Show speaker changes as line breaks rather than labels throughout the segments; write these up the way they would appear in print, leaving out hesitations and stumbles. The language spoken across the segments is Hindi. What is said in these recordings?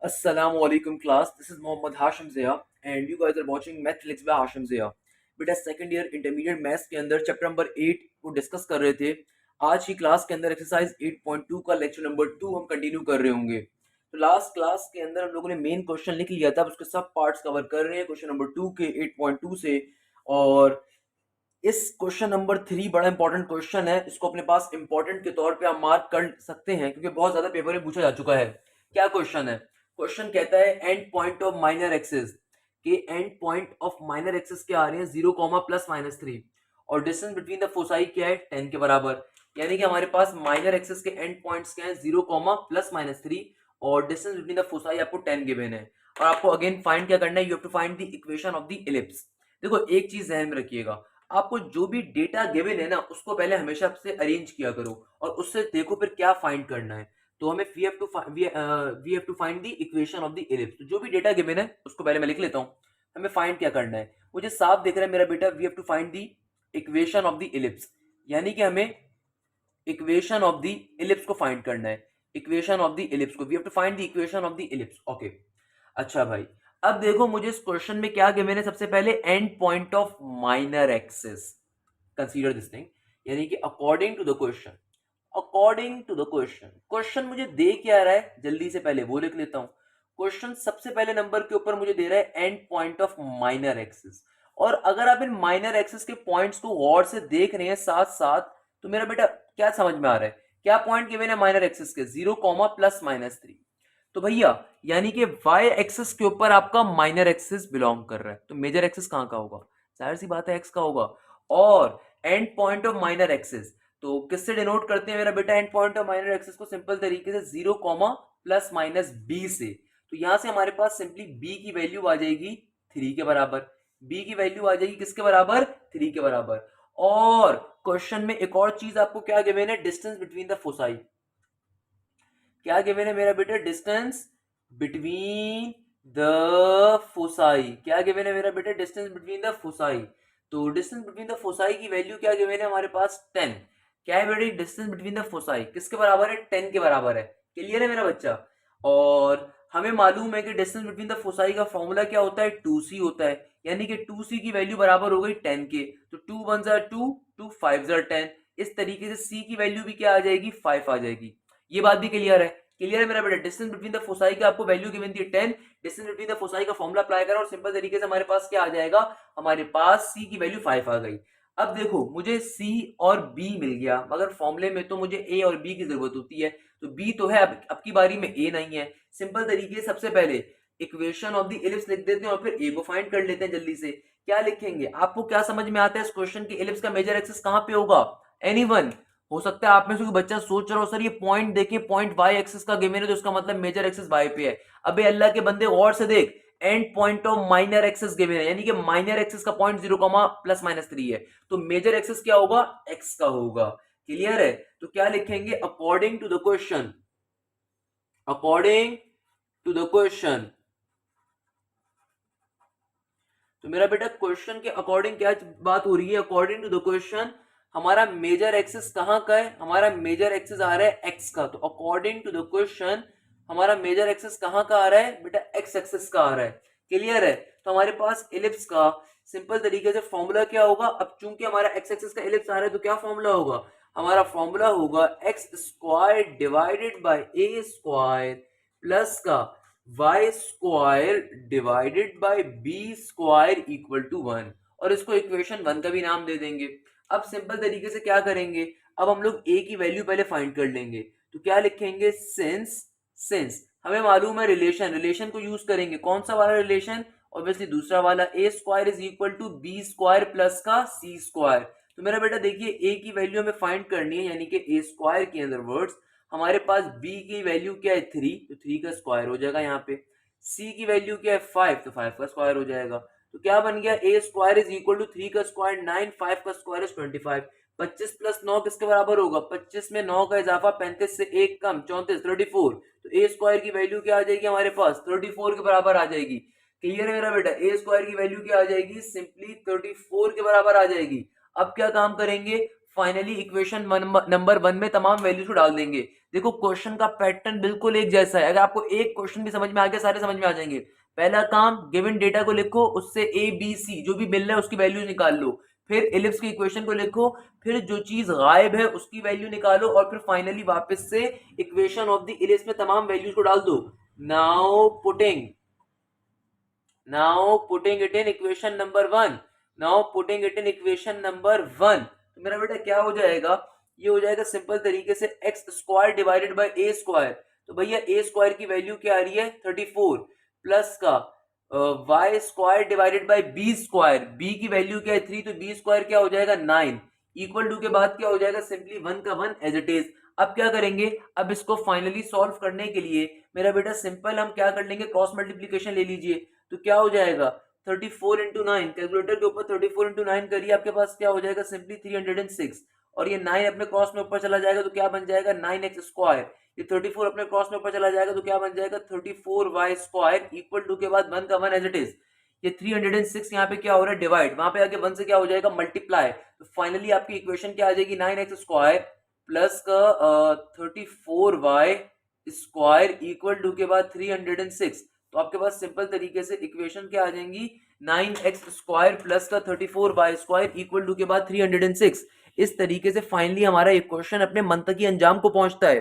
Assalamu alaikum class. This is Mohammad Hashim Zia and you guys are watching Mathlex by Hashim Zia. बेटा सेकंड ईयर इंटरमीडिएट मैथ्स के अंदर चैप्टर नंबर 8 को डिस्कस कर रहे थे। आज की क्लास के अंदर एक्सरसाइज 8.2 का लेक्चर नंबर 2 हम कंटिन्यू कर रहे होंगे। तो लास्ट क्लास के अंदर हम लोगों ने मेन क्वेश्चन लिख लिया था, उसके सब पार्ट्स कवर कर रहे हैं क्वेश्चन नंबर 2 के 8.2 से। और इस क्वेश्चन नंबर 3 बड़ा इंपॉर्टेंट क्वेश्चन है, इसको अपने पास इंपॉर्टेंट के तौर पे आप मार्क कर सकते हैं क्योंकि बहुत ज्यादा पेपर में पूछा जा चुका है। क्या क्वेश्चन है? क्वेश्चन कहता है end point of minor axis के end point of minor axis क्या आ रहे हैं 0, +-3 और डिस्टेंस बिटवीन द फोसाई क्या है 10 के बराबर। यानी कि हमारे पास माइनर एक्सिस के एंड पॉइंट्स क्या है 0, +-3 और डिस्टेंस बिटवीन द फोसाई आपको 10 गिवन है। और आपको अगेन फाइंड क्या करना है, you have to find the equation of the ellipse. देखो एक चीज ध्यान में रखिएगा, आपको जो भी डेटा गिवन है ना उसको पहले हमेशा से अरेंज किया करो और उससे देखो फिर क्या फाइंड करना है। तो हमें we have to find the equation of the ellipse. तो जो भी डेटा गिवन है उसको पहले मैं लिख लेता हूँ। हमें फाइंड क्या करना है, मुझे साफ दिख रहा है मेरा बेटा, we have to find the equation of the ellipse. यानी कि हमें इक्वेशन ऑफ द इलिप्स को फाइंड करना है। इक्वेशन ऑफ द इलिप्स को we have to find the equation of the ellipse. Okay, अच्छा भाई, अब देखो मुझे इस क्वेश्चन में क्या गिवन है। सबसे पहले end point of minor axis, consider this thing. यानी कि according to the question, according to the question, question मुझे दे क्या रहा है जल्दी से पहले वो लिख लेता हूं। क्वेश्चन सबसे पहले नंबर के ऊपर मुझे दे रहा है end point of minor axis. और अगर आप इन माइनर एक्सिस के पॉइंट्स को गौर से देख रहे हैं साथ साथ, तो मेरा बेटा क्या समझ में आ रहा है, क्या पॉइंट गिवन है माइनर एक्सिस के 0, +-3। तो भैया यानी कि वाई एक्सिस के ऊपर आपका माइनर एक्सिस बिलोंग कर रहा है, तो मेजर एक्सिस कहां का होगा? जाहिर सी बात है एक्स का होगा। और and point of minor axis तो किससे डिनोट करते हैं मेरा बेटा? And point of minor axis को सिंपल तरीके से 0, +-b से। तो यहां से हमारे पास सिंपली b की वैल्यू आ जाएगी 3 के बराबर। b की वैल्यू आ जाएगी किसके बराबर? 3 के बराबर। और क्वेश्चन में एक और चीज आपको क्या गिवन है, डिस्टेंस बिटवीन द फोसाई। क्या गिवन है मेरा बेटा? Distance between the foci. क्या गिवन है मेरा बेटा? Distance between the foci. तो डिस्टेंस बिटवीन द फोसाई की वैल्यू क्या गिवन है हमारे पास? 10। क्या है बेटा? डिस्टेंस बिटवीन द फोसाई किसके बराबर है? 10 के बराबर है। क्लियर है मेरा बच्चा? और हमें मालूम है कि डिस्टेंस बिटवीन द फोसाई का फॉर्मूला क्या होता है? 2c होता है। यानी कि 2c की वैल्यू बराबर हो गई 10 के। तो 2 1 2, 2 5 10। इस तरीके से c की वैल्यू भी क्या आ जाएगी? 5 आ जाएगी। ये बात भी क्लियर है? क्लियर है मेरा बेटा? डिस्टेंस बिटवीन द फोसाई का आपको वैल्यू गिवन थी 10। डिस्टेंस बिटवीन द फोसाई का फॉर्मूला अप्लाई करा और सिंपल तरीके से हमारे पास क्या आ जाएगा? हमारे पास c की वैल्यू 5 आ गई। अब देखो मुझे c और b मिल गया, मगर फॉर्मूले में तो मुझे a और b की जरूरत होती है। तो b तो है, अब की बारी में a नहीं है। सिंपल तरीके से सबसे पहले इक्वेशन ऑफ द इलिप्स लिख देते हैं और फिर a को फाइंड कर लेते हैं जल्दी से। क्या लिखेंगे? आपको क्या समझ में आता है इस क्वेश्चन की इलिप्स का मेजर एक्सिस कहां पे होगा? एनीवन? हो सकता है आप में से कोई बच्चा सोच रहा हो सर ये पॉइंट देखे, पॉइंट वाई एक्सिस का गिवन है तो इसका मतलब मेजर एक्सिस वाई पे है। अबे अल्लाह के बंदे गौर से देख, and point of minor axis given है, यानी कि माइनर एक्सिस का पॉइंट 0, +-3 है। तो मेजर एक्सिस क्या होगा? एक्स का होगा। क्लियर है? तो क्या लिखेंगे? According to the question, according to the question. तो मेरा बेटा क्वेश्चन के अकॉर्डिंग क्या बात हो रही है? अकॉर्डिंग टू द क्वेश्चन हमारा मेजर एक्सिस कहां का है? हमारा मेजर एक्सिस आ रहा है एक्स का। तो अकॉर्डिंग टू द क्वेश्चन हमारा मेजर एक्सिस कहां का आ रहा है बेटा? एक्स एक्सिस का आ रहा है। क्लियर है? तो हमारे पास इलिप्स का सिंपल तरीके से फॉर्मूला क्या होगा? अब चूंकि हमारा एक्स एक्सिस का इलिप्स आ रहा है तो क्या फॉर्मूला होगा? हमारा फॉर्मूला होगा x square divided by a square plus का y square divided by b square equal to 1। और इसको इक्वेशन 1 का भी नाम दे देंगे। अब सिंपल तरीके से क्या करेंगे, अब हम लोग a की वैल्यू पहले फाइंड कर लेंगे। तो क्या लिखेंगे? सिंस हमें मालूम है रिलेशन, रिलेशन को यूज करेंगे। कौन सा वाला रिलेशन? ऑब्वियसली दूसरा वाला, a square is equal to b square plus का सी स्क्वायर। तो मेरा बेटा देखिए a की वैल्यू हमें फाइंड करनी है, यानी कि ए स्क्वायर के अंदर वर्ड्स हमारे पास b की वैल्यू क्या है? 3, तो 3 का स्क्वायर हो जाएगा यहाँ पे। c की वैल्यू क्या है? 5, तो 5 का स्क्वायर हो जाएगा। तो क्या बन गया? ए स्क्वायर इज इक्वल टू 3 का स्क्वायर 9, 5 का स्क्वायर इज 25। 25 प्लस 9 किसके बराबर होगा? 25 में 9 का इजाफा, 35 से 1 कम, 34, 34। तो ए स्क्वायर की वैल्यू क्या आ जाएगी हमारे पास? 34 के बराबर आ जाएगी। क्लियर है मेरा बेटा? ए स्क्वायर की वैल्यू क्या आ जाएगी? सिंपली 34 के बराबर आ जाएगी। अब क्या काम करेंगे? फाइनली इक्वेशन नंबर 1 में तमाम वैल्यूज को डाल देंगे। देखो क्वेश्चन का पैटर्न बिल्कुल एक जैसा है, अगर आपको एक क्वेश्चन भी समझ में आ गया सारे समझ में आ जाएंगे। पहला काम, गिवन डेटा को लिखो, उससे ए बी सी जो भी मिल रहा है उसकी वैल्यू निकाल लो, फिर इलिप्स की इक्वेशन को लिखो, फिर जो चीज गायब है उसकी वैल्यू निकालो, और फिर फाइनली वापस से इक्वेशन ऑफ द इलिप्स में तमाम वैल्यूज को डाल दो। Now putting it in equation number 1, तो मेरा बेटा क्या हो जाएगा, ये हो जाएगा सिंपल तरीके से x square divided by a square. तो भैया ए स्क्वायर की वैल्यू क्या आ रही है 34, प्लस का y square divided by b square, b की वैल्यू क्या है 3, तो बी स्क्वायर क्या हो जाएगा 9, इक्वल टू के बाद क्या हो जाएगा सिंपली 1 का 1 एज इट इज। अब क्या करेंगे, अब इसको फाइनली सॉल्व करने के लिए मेरा बेटा सिंपल हम क्या कर लेंगे, क्रॉस मल्टीप्लीकेशन ले लीजिए। तो क्या हो जाएगा 34 इंटू 9, कैलकुलेटर के ऊपर 34 इंटू 9 करिए, आपके पास क्या हो जाएगा सिंपली 306, और ये 9 अपने क्रॉस में ऊपर चला जाएगा तो क्या बन जाएगा 9x स्क्वायर, ये 34 अपने क्रॉस में ऊपर चला जाएगा तो क्या बन जाएगा 34y स्क्वायर, इक्वल टू के बाद 1 का 1 एज इट इज। ये 306 यहाँ पे क्या हो रहा है डिवाइड, वहां पे आगे 1 से क्या हो जाएगा मल्टीप्लाई, तो फाइनली आपकी इक्वेशन क्या आ जाएगी 9x स्क्वायर प्लस का 34y स्क्वायर इक्वल टू के बाद 306। तो आपके पास सिंपल तरीके से इक्वेशन क्या आ जाएंगी 9x स्क्वायर प्लस का 34y स्क्वायर इक्वल टू के बाद 306। इस तरीके से फाइनली हमारा इक्वेशन अपने मंतकी अंजाम को पहुंचता है।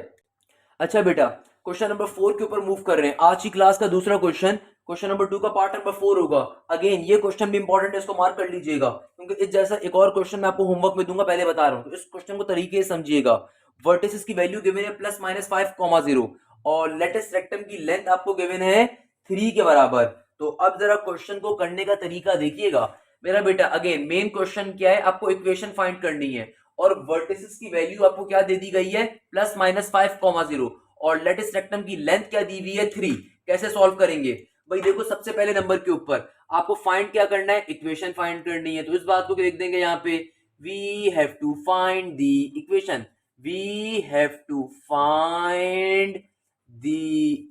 अच्छा बेटा, क्वेश्चन नंबर 4 के ऊपर मूव कर रहे हैं, आज की क्लास का दूसरा क्वेश्चन, क्वेश्चन नंबर 2 का पार्ट नंबर 4 होगा। अगेन ये क्वेश्चन भी इंपॉर्टेंट है, इसको मार्क कर लीजिएगा, क्योंकि इस जैसा एक और क्वेश्चन मैं आपको होमवर्क में दूंगा, पहले बता रहा हूं, तो इस क्वेश्चन को तरीके से समझिएगा। वर्टिसेस की वैल्यू गिवन है प्लस माइनस 5,0 और लेटेस्ट रेक्टम की लेंथ आपको गिवन है 3 के बराबर। तो अब जरा क्वेश्चन को करने का तरीका देखिएगा मेरा बेटा। अगेन मेन क्वेश्चन क्या है, आपको इक्वेशन फाइंड करनी है, और वर्टिसेस की वैल्यू आपको क्या दे दी गई है प्लस माइनस 5,0 और लेटेस्ट रेक्टम की लेंथ क्या दी हुई है 3। कैसे सॉल्व करेंगे भाई, देखो सबसे पहले नंबर के ऊपर आपको फाइंड क्या करना है, इक्वेशन फाइंड करनी है, तो इस बात को देख देंगे यहाँ पे, we have to find the equation, we have to find the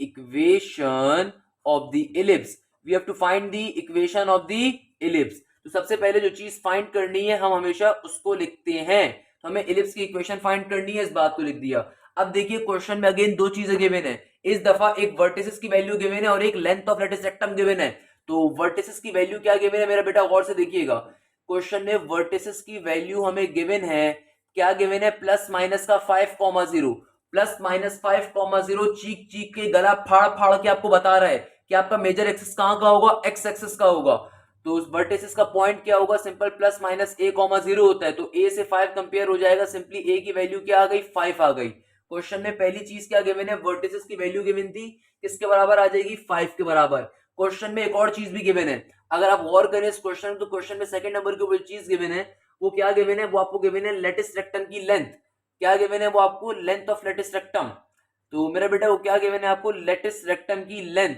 equation of the ellipse, we have to find the equation of the ellipse. तो सबसे पहले जो चीज फाइंड करनी है हम हमेशा उसको लिखते हैं, तो हमें इलिप्स की इक्वेशन फाइंड करनी है, इस बात को लिख दिया। अब देखिए क्वेश्चन में अगेन दो चीजें गिवन है, इस दफा एक वर्टिसेस की वैल्यू गिवन है और एक length of latus rectum given है। तो वर्टिसेस की वैल्यू क्या गिवन है मेरा बेटा, गौर से देखिएगा, क्वेश्चन में वर्टिसेस की वैल्यू हमें गिवन है, क्या गिवन है प्लस माइनस का 5,0, प्लस माइनस 5,0 चीख चीख के गला फाड़ फाड़ के आपको बता रहा है कि आपका मेजर एक्सिस कहां का होगा, एक्स एक्सिस का होगा। तो उस वर्टिसेस का पॉइंट क्या होगा, सिंपल प्लस माइनस a,0 होता है, तो a से 5 कंपेयर हो जाएगा, सिंपली a की वैल्यू क्या आ गई 5 आ गई। क्वेश्चन में पहली चीज क्या गिवन है, वर्टिसेस की वैल्यू गिवन थी, किसके बराबर आ जाएगी 5 के बराबर। क्वेश्चन में एक और चीज भी गिवन है, अगर आप गौर करें इस क्वेश्चन, तो क्वेश्चन में सेकंड नंबर के ऊपर चीज गिवन है, वो क्या गिवन है, वो आपको गिवन है लेटेस्ट रेक्टम की लेंथ, क्या गिवन है वो आपको लेंथ ऑफ लेटेस्ट रेक्टम। तो मेरा बेटा वो क्या गिवन है आपको, लेटेस्ट रेक्टम की लेंथ,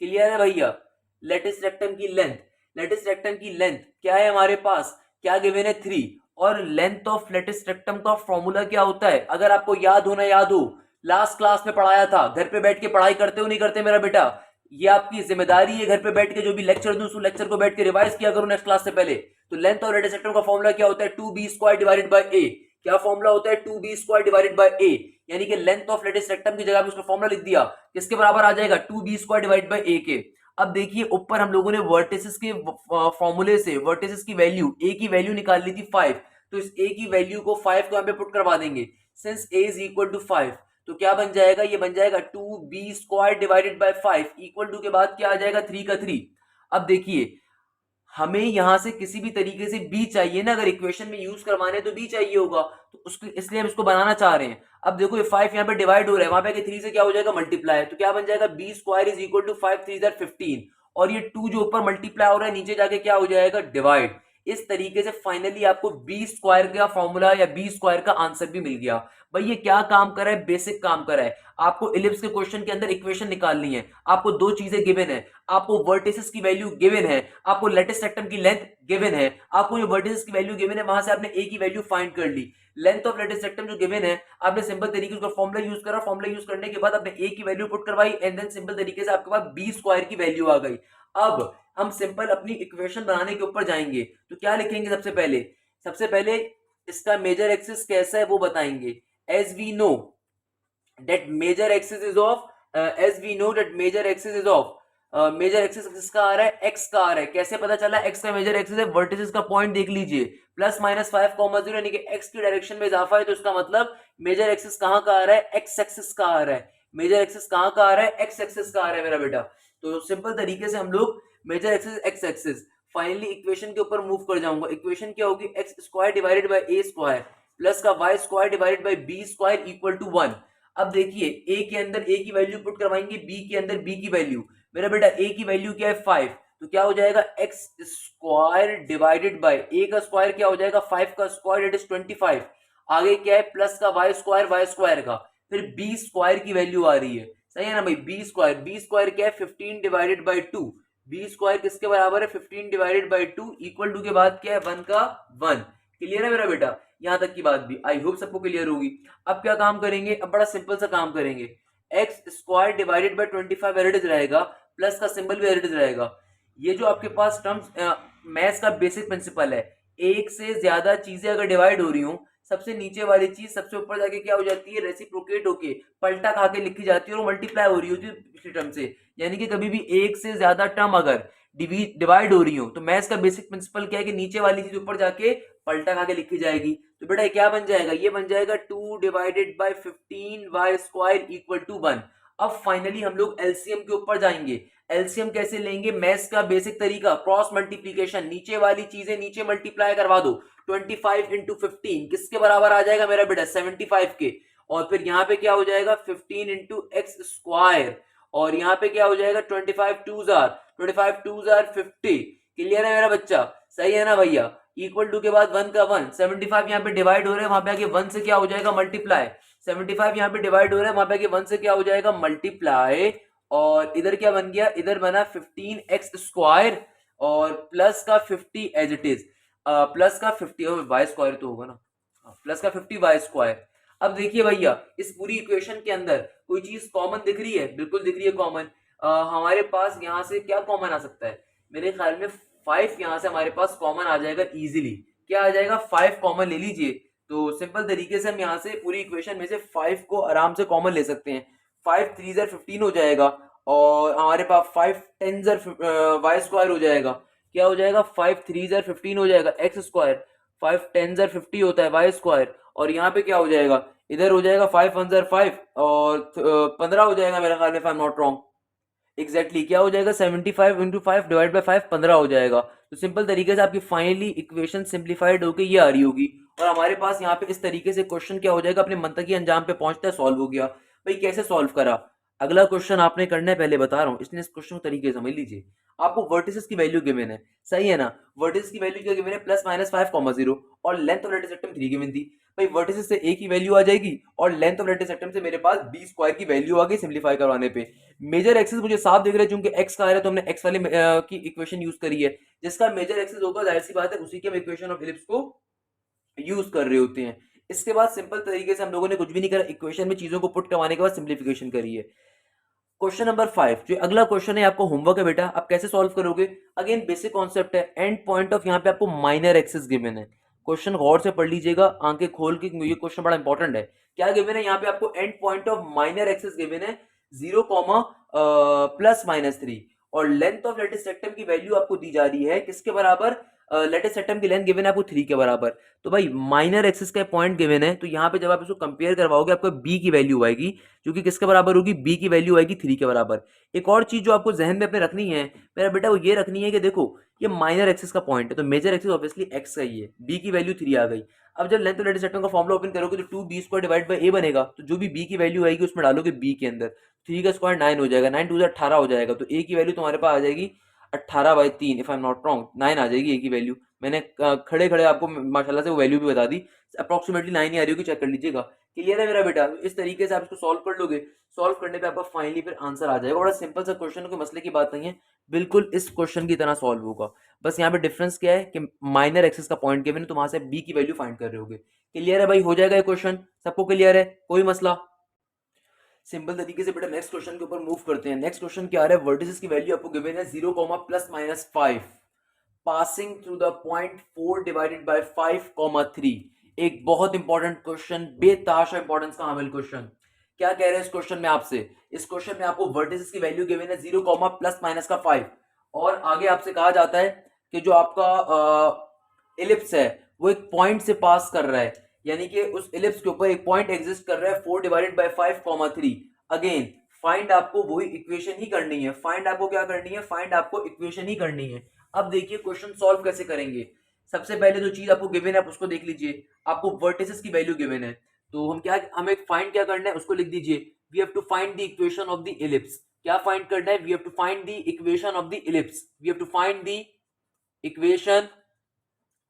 क्लियर है भैया, लेटेस्ट रेक्टम की लेंथ, लेटेस्ट रेक्टम की लेंथ क्या है हमारे पास, क्या गिवन है 3, और लेंथ ऑफ लेटेस्ट रेक्टम का फॉर्मूला क्या होता है, अगर आपको याद हो ना याद हो, लास्ट क्लास में पढ़ाया था, घर पे बैठ के पढ़ाई करते हो नहीं करते मेरा बेटा, ये आपकी जिम्मेदारी है, घर पे बैठ के जो भी लेक्चर दूं उस लेक्चर को बैठ के रिवाइज किया करो नेक्स्ट क्लास से पहले। तो लेंथ ऑफ लेटेस्ट रेक्टम का फॉर्मूला क्या होता है, 2b square divided by a, क्या फॉर्मूला होता है 2b square divided by a, यानी कि लेंथ ऑफ लेटेस्ट रेक्टम की जगह पे उसका फॉर्मूला लिख दिया, किसके बराबर आ जाएगा 2b square divided by a के। अब देखिए ऊपर हम लोगों ने वर्टिसेस के फॉर्मूले से वर्टिसेस की वैल्यू a की वैल्यू निकाल ली थी 5, तो इस a की वैल्यू को 5 को यहाँ पे पुट करवा देंगे, since a is equal to 5, तो क्या बन जाएगा, ये बन जाएगा 2b square divided by 5 equal to के बाद क्या आ जाएगा 3 का 3। अब देखिए हमें यहां से किसी भी तरीके से b चाहिए ना, अगर इक्वेशन में यूज करवाने तो b चाहिए होगा, तो उसके इसलिए हम इसको बनाना चाह रहे हैं। अब देखो ये 5 यहाँ पे डिवाइड हो रहा है, वहां पे 3 से क्या हो जाएगा मल्टीप्लाई, तो क्या बन जाएगा b square is equal to 5 3 15, और ये 2 जो ऊपर मल्टीप्लाई हो रहा है नीचे जाके क्या हो जाएगा डिवाइड। इस तरीके से फाइनली आपको बी स्क्वायर का फॉर्मूला या बी स्क्वायर का आंसर भी मिल गया। भाई ये क्या काम कर रहा है, बेसिक काम कर रहा है, आपको इलिप्स के क्वेश्चन के अंदर इक्वेशन निकालनी है, आपको दो चीजें गिवन है, आपको वर्टिसेस की वैल्यू गिवन है, आपको लेटेस्ट रेक्टम की लेंथ गिवन है, आपको जो वर्टिसेस की वैल्यू गिवन है वहां से आपने ए की वैल्यू फाइंड कर ली, लेंथ ऑफ लेटेस्ट रेक्टम जो गिवन है आपने सिंपल तरीके से उसका फॉर्मूला यूज करा, फॉर्मूला यूज करने के बाद आपने ए की वैल्यू पुट करवाई एंड देन सिंपल तरीके से आपके पास बी स्क्वायर की वैल्यू आ गई। अब हम सिंपल अपनी इक्वेशन बनाने के ऊपर जाएंगे, तो क्या लिखेंगे सबसे पहले इसका मेजर एक्सिस कैसा है वो बताएंगे। As we know that major axis is of as we know that major axis is of major axis किसका आ रहा है, एक्स का आ रहा है. कैसे पता चला एक्स का मेजर एक्सिस है? वर्टिसेस का पॉइंट देख लीजिए, प्लस माइनस 5,0 यानी कि एक्स की डायरेक्शन में इजाफा है, तो इसका मतलब मेजर एक्सिस कहां का आ रहा है, एक्स एक्सिस का आ रहा है. मेजर एक्सिस कहां का आ रहा है, एक्स एक्सिस का आ रहा है मेरा बेटा. तो सिंपल तरीके से हम लोग major axis x axis. Finally equation के ऊपर मूव कर जाऊंगा. इक्वेशन क्या होगी, x square divided by a square plus का y square divided by b square equal to 1. अब देखिए ए के अंदर ए की वैल्यू पुट करवाएंगे, बी के अंदर बी की वैल्यू. मेरा बेटा ए की वैल्यू क्या है 5, तो क्या हो जाएगा एक्स स्क्वायर डिवाइडेड बाय ए का स्क्वायर क्या हो जाएगा 5 का स्क्वायर इट इज 25. आगे क्या है प्लस का वाई स्क्वायर का, फिर बी स्क्वायर की वैल्यू आ रही है. सही है ना भाई. बी स्क्वायर क्या है 15 डिवाइडेड बाय 2. बी स्क्वायर किसके बराबर है 15 डिवाइडेड बाय 2 इक्वल टू के बाद क्या है 1 का 1. क्लियर है मेरा बेटा, यहां तक की बात भी आई होप सबको क्लियर होगी. अब क्या काम करेंगे, अब बड़ा सिंपल सा काम करेंगे. X square divided bye 25 arid रहेगा, प्लस का सिंबल भी एरिड रहेगा. ये जो आपके पास टर्म्स मैथ्स का बेसिक प्रिंसिपल है, एक से ज्यादा चीजें अगर डिवाइड हो रही हो, सबसे नीचे वाली चीज सबसे ऊपर जाके क्या हो जाती है, रेसिप्रोकेट होके पलटा खा के लिखी जाती है और मल्टीप्लाई हो रही होती है पिछले टर्म से. यानी कि कभी भी एक से ज्यादा टर्म अगर डिवाइड हो रही हो तो मैथ्स का बेसिक प्रिंसिपल क्या है कि नीचे वाली चीज ऊपर जाके पलटा खा के लिखी जाएगी. तो बेटा क्या बन जाएगा, ये बन जाएगा 2 divided by 15 y square equal to 1. अब फाइनली हम लोग एलसीएम के ऊपर जाएंगे. एलसीएम कैसे लेंगे, मैथ्स का बेसिक तरीका क्रॉस मल्टीप्लीकेशन. नीचे वाली चीजें नीचे मल्टीप्लाई करवा दो. 25 इंटू 15 किसके बराबर आ जाएगा मेरा बेटा 75 के. और फिर यहाँ पे क्या हो जाएगा 15 इंटू एक्स स्क्वायर, और यहाँ पे क्या हो जाएगा 25 50. क्लियर है मेरा बच्चा, सही है ना भैया. इक्वल टू के बाद 1 का 1, 75 यहाँ पे डिवाइड हो रहा है, वहां पे आके 1 से क्या हो जाएगा मल्टीप्लाई. 75 यहाँ पे डिवाइड हो रहा है, वहां पे आके 1 से क्या हो जाएगा मल्टीप्लाई. और इधर क्या बन गया, इधर बना 15 एक्स स्क्वायर और प्लस का 50 एज इट इज, प्लस का 50 वाई स्क्वायर तो होगा ना, प्लस का 50 वाई स्क्वायर. अब देखिए भैया इस पूरी इक्वेशन के अंदर कोई चीज कॉमन दिख रही है, बिल्कुल दिख रही है कॉमन. हमारे पास यहाँ से क्या कॉमन आ सकता है, मेरे ख्याल में 5 यहाँ से हमारे पास कॉमन आ जाएगा इजीली. क्या आ जाएगा 5 कॉमन ले लीजिए. तो सिंपल तरीके से हम यहाँ से पूरी इक्वेशन में से 5 को आराम से कॉमन ले सकते हैं. 5 3 ज़र 15 हो जाएगा, और हमारे पास 5 10 ज़र वाई स्क्वायर हो जाएगा. क्या हो जाएगा 5 3 ज़र 15 हो जाएगा एक्स स्क्वायर, 5 10 ज़र 50 होता है वाई स्क्वायर. और यहाँ पे क्या हो जाएगा, इधर हो जाएगा 5 1 ज़र 5 और 15 हो जाएगा मेरा ख्याल में, if I am not wrong. Exactly क्या हो जाएगा 75 इंटू 5 डिवाइड बाई 5 15 हो जाएगा. तो सिंपल तरीके से आपकी फाइनली इक्वेशन सिंप्लीफाइड होकर ये आ रही होगी. और हमारे पास यहाँ पे इस तरीके से क्वेश्चन क्या हो जाएगा, अपने मंतकी अंजाम पे पहुंचता है, सॉल्व हो गया. भाई कैसे सॉल्व करा, अगला क्वेश्चन आपने करना है, पहले बता रहा हूँ, इसलिए इस क्वेश्चन को तरीके से समझ लीजिए. आपको वर्टिसेस की वैल्यू गिवन है, सही है ना. वर्टिसेस की वैल्यू क्या गिवन है, प्लस माइनस 5,0 और लेंथ ऑफ लेटर सेक्टम 3 गिवन थी. भाई वर्टिसेस से ए की वैल्यू आ जाएगी और लेंथ ऑफ लेटर सेक्टम से मेरे पास बी स्क्वायर की वैल्यू आ गई सिंप्लीफाई करवाने पे. मेजर एक्सिस मुझे साफ दिख रहा है, चूंकि एक्स का आ रहा है तो हमने एक्स वाले की इक्वेशन यूज करी है. जिसका मेजर एक्सिस होगा जाहिर सी बात है उसी के हम इक्वेशन ऑफ इलिप्स को यूज कर रहे होते हैं. इसके बाद सिंपल तरीके से हम लोगों ने कुछ भी नहीं करा, इक्वेशन में चीजों को पुट करवाने के बाद सिंप्लीफिकेशन करी है. क्वेश्चन नंबर 5 जो अगला क्वेश्चन है, आपको होमवर्क है बेटा, आप कैसे सॉल्व करोगे. अगेन बेसिक कॉन्सेप्ट है, एंड पॉइंट ऑफ यहाँ पे आपको माइनर एक्सिस गिवन है. क्वेश्चन गौर से पढ़ लीजिएगा, आंखें खोल के, ये क्वेश्चन बड़ा इंपॉर्टेंट है. क्या गिवन है यहाँ पे आपको, and point of minor axis given है 0 प्लस माइनस 3, और लेंथ ऑफ लेटिस सेक्टम की वैल्यू आपको दी जा रही है किसके बराबर, लेटिस सेक्टम की लेंथ गिवन है आपको 3 के बराबर. तो भाई माइनर एक्सिस का पॉइंट गिवन है, तो यहाँ पे जब आप इसको कंपेयर करवाओगे आपको बी की वैल्यू आएगी, जो कि किसके बराबर होगी, बी की वैल्यू आएगी 3 के बराबर. एक और चीज जो आपको जहन में अपने रखनी है मेरा बेटा, वो ये रखनी है कि देखो ये माइनर एक्सिस का पॉइंट है, तो मेजर एक्सिस ऑब्वियसली एक्स का ही है. बी की वैल्यू 3 आ गई. अब जब लेंथ ऑफ लेटिस सेक्टम का फॉर्मूला ओपन करोगे तो 2b square divide by a बनेगा, तो जो भी b की वैल्यू आएगी उसमें डालोगे b के अंदर. 3 का स्क्वायर 9 हो जाएगा, 9 2 18 हो जाएगा, तो a की वैल्यू तुम्हारे पास आ जाएगी 18/3, if I am not wrong 9 आ जाएगी a की वैल्यू. मैंने खड़े खड़े आपको माशाल्लाह से वो वैल्यू भी बता दी, अप्रोक्सीमेटली 9 ही आ रही होगी, चेक कर लीजिएगा. क्लियर है मेरा बेटा, इस तरीके से आप इसको सॉल्व कर लोगे. सॉल्व करने पे आपका फाइनली फिर आंसर आ जाएगा. बड़ा सिंपल सा क्वेश्चन, कोई मसले की बात नहीं है, बिल्कुल इस क्वेश्चन की तरह सॉल्व होगा. बस यहाँ पे डिफरेंस क्या है कि माइनर एक्सिस का पॉइंट गिवन है, तो वहां से बी की वैल्यू फाइंड कर रहे होगे. क्लियर है भाई, हो जाएगा ये क्वेश्चन, सबको क्लियर है, कोई मसला. सिंपल तरीके से बेटा नेक्स्ट क्वेश्चन के ऊपर मूव करते हैं. नेक्स्ट क्वेश्चन क्या आ रहा है, वर्टिसेस की वैल्यू आपको गिवन है 0 plus minus 5 passing through the point 4 divided by 5 3. एक बहुत इंपॉर्टेंट क्वेश्चन, बेताशा इंपॉर्टेंस का हामिल क्वेश्चन. क्या कह रहे हैं इस क्वेश्चन में आपसे? इस क्वेश्चन में आपको वर्टिसेस की वैल्यू गिवन है 0 कॉमा प्लस माइनस का 5 और आगे आपसे कहा जाता है कि जो आपका इलिप्स है वो एक पॉइंट से पास कर रहा है, यानी कि उस इलिप्स के ऊपर एक पॉइंट एग्जिस्ट कर रहा है 4 divided by 5 comma 3। Again find आपको वही इक्वेशन ही करनी है। फाइंड आपको क्या करनी है? फाइंड आपको इक्वेशन ही करनी है। अब देखिए क्वेश्चन सॉल्व कैसे करेंगे। सबसे पहले जो चीज आपको गिवन है आप उसको देख लीजिए। आपको वर्टिसेस की वैल्यू गिवन है, तो हमें फाइंड क्या करना है उसको लिख दीजिए। We have to find the equation of the ellipse. क्या फाइंड करना है? We have to find the equation of the ellipse. We have to find the equation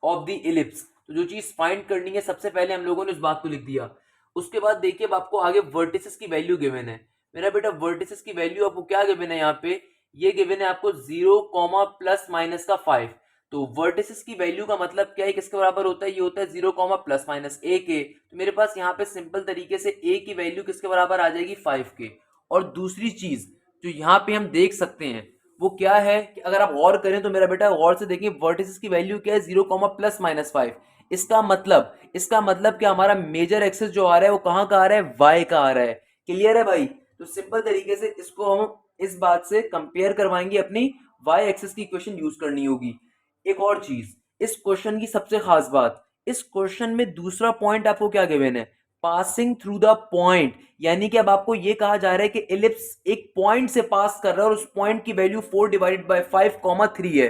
of the ellipse. तो जो चीज फाइंड करनी है सबसे पहले हम लोगों ने उस बात को लिख दिया। उसके बाद देखिए अब आपको आगे वर्टिसेस की वैल्यू गिवन है। मेरा बेटा वर्टिसेस की वैल्यू आपको क्या गिवन है? यहाँ पे ये गिवन है आपको 0 कॉमा प्लस माइनस का 5। तो वर्टिसेस की वैल्यू का मतलब क्या है? किसके बराबर होता है? ये होता है 0 कॉमा प्लस माइनस a के। तो मेरे पास यहाँ पे सिंपल तरीके से a की वैल्यू किसके बराबर आ जाएगी? 5 के। और दूसरी चीज जो यहाँ पे हम देख सकते हैं वो क्या है कि अगर आप गौर करें तो मेरा बेटा गौर से देखिए वर्टिसेस की वैल्यू क्या है? 0 कॉमा प्लस माइनस 5। इसका मतलब क्या हमारा मेजर एक्सेस जो आ रहा है वो कहाँ का आ रहा है? y का आ रहा है। क्लियर है भाई? तो सिंपल तरीके से इसको हम इस बात से कंपेयर करवाएंगे, अपनी y एक्सेस की इक्वेशन यूज करनी होगी। एक और चीज, इस क्वेश्चन की सबसे खास बात, इस क्वेश्चन में दूसरा पॉइंट आपको क्या गिवन है? Passing through the point. यानी कि अब आपको यह कहा जा रहा है कि इलिप्स एक पॉइंट से पास कर रहा है और उस पॉइंट की वैल्यू 4 डिवाइडेड बाय 5 कॉमा 3 है।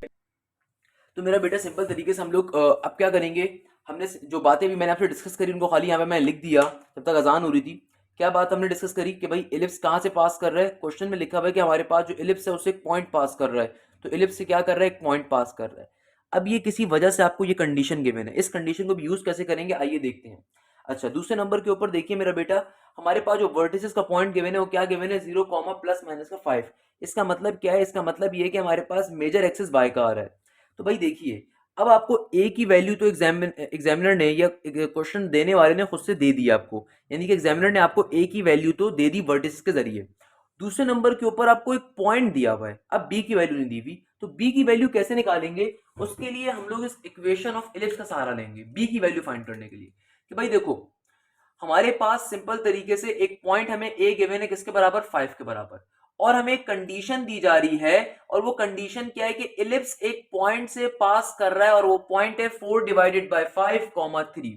तो मेरा बेटा सिंपल तरीके से हम लोग अब क्या करेंगे, हमने जो बातें भी मैंने आपसे डिस्कस करी उनको खाली यहाँ पे मैं लिख दिया जब तक अजान हो रही थी। क्या बात हमने डिस्कस करी कि भाई इलिप्स कहाँ से पास कर रहा है? क्वेश्चन में लिखा हुआ है कि हमारे पास जो इलिप्स है उससे एक पॉइंट पास कर रहा है। तो इलिप्स से क्या कर रहा है? एक पॉइंट पास कर रहा है। अब ये किसी वजह से आपको ये कंडीशन गिवन है, इस कंडीशन को भी यूज कैसे करेंगे आइए देखते हैं। अच्छा दूसरे नंबर के ऊपर देखिए मेरा बेटा, हमारे पास जो वर्टिसेस का पॉइंट गिवन है वो क्या गिवन है? 0 कॉमा प्लस माइनस का 5। इसका मतलब क्या है? इसका मतलब ये है कि हमारे पास मेजर एक्सेस बाय का आ रहा है। तो भाई देखिए अब आपको ए की वैल्यू तो एग्जामिनर ने या क्वेश्चन देने वाले ने खुद से दे दी आपको, यानी कि एग्जामिनर ने आपको ए की वैल्यू तो दे दी वर्टिसेस के जरिए। दूसरे नंबर के ऊपर आपको एक पॉइंट दिया हुआ है, अब बी की वैल्यू नहीं दी हुई, तो बी की वैल्यू कैसे निकालेंगे? उसके लिए हम लोग इस इक्वेशन ऑफ इलिप्स का सहारा लेंगे बी की वैल्यू फाइंड करने के लिए। कि भाई देखो हमारे पास सिंपल तरीके से एक पॉइंट हमें ए गिवन है किसके बराबर? 5 के बराबर। और हमें एक कंडीशन दी जा रही है, और वो कंडीशन क्या है कि इलिप्स एक पॉइंट से पास कर रहा है और वो पॉइंट है 4 divided by 5 comma 3।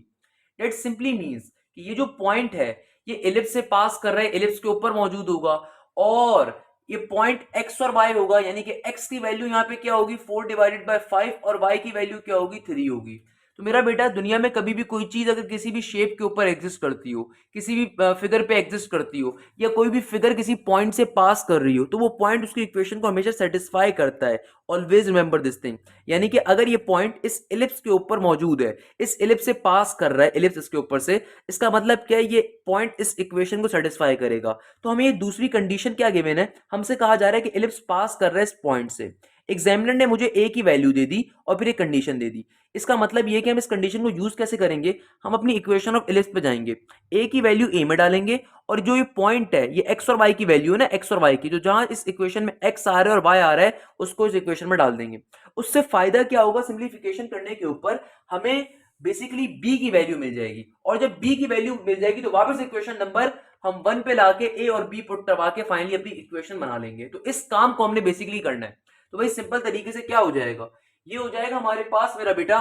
That simply means कि ये जो पॉइंट है ये इलिप्स से पास कर रहा है, इलिप्स के ऊपर मौजूद होगा और ये पॉइंट x और y होगा, यानी कि x की वैल्यू यहाँ पे क्या होगी? 4 डिवाइडेड बाय 5 और y की वैल्यू क्या होगी? 3 होगी। तो मेरा बेटा दुनिया में कभी भी कोई चीज अगर किसी भी शेप के ऊपर एग्जिस्ट करती हो, किसी भी फिगर पे एग्जिस्ट करती हो, या कोई भी फिगर किसी पॉइंट से पास कर रही हो, तो वो पॉइंट उसकी इक्वेशन को हमेशा सेटिस्फाई करता है। Always remember this thing. यानी कि अगर ये पॉइंट इस इलिप्स के ऊपर मौजूद है, इस इलिप्स से पास कर रहा है, इलिप्स इसके ऊपर से, इसका मतलब क्या है? ये पॉइंट इस इक्वेशन को सेटिस्फाई करेगा। तो हमें ये दूसरी कंडीशन क्या गिवन है? हमसे कहा जा रहा है कि इलिप्स पास कर रहा है इस पॉइंट से। एग्जामिनर ने मुझे ए की वैल्यू दे दी और फिर एक कंडीशन दे दी। इसका मतलब ये कि हम इस कंडीशन को यूज कैसे करेंगे? हम अपनी इक्वेशन ऑफ इलिप्स पे जाएंगे, ए की वैल्यू ए में डालेंगे और जो ये पॉइंट है ये एक्स और वाई की वैल्यू है ना, एक्स और वाई की, जो जहां इस इक्वेशन में एक्स आ रहा है और वाई आ रहा है उसको इस इक्वेशन में डाल देंगे। उससे फायदा क्या होगा? सिंप्लीफिकेशन करने के ऊपर हमें बेसिकली बी की वैल्यू मिल जाएगी, और जब बी की वैल्यू मिल जाएगी तो वापस इक्वेशन नंबर हम 1 पे लाके ए और बी पुट करवा के फाइनली अपनी इक्वेशन बना लेंगे। तो इस काम को हमने बेसिकली करना है। तो भाई सिंपल तरीके से क्या हो जाएगा? ये हो जाएगा हमारे पास मेरा बेटा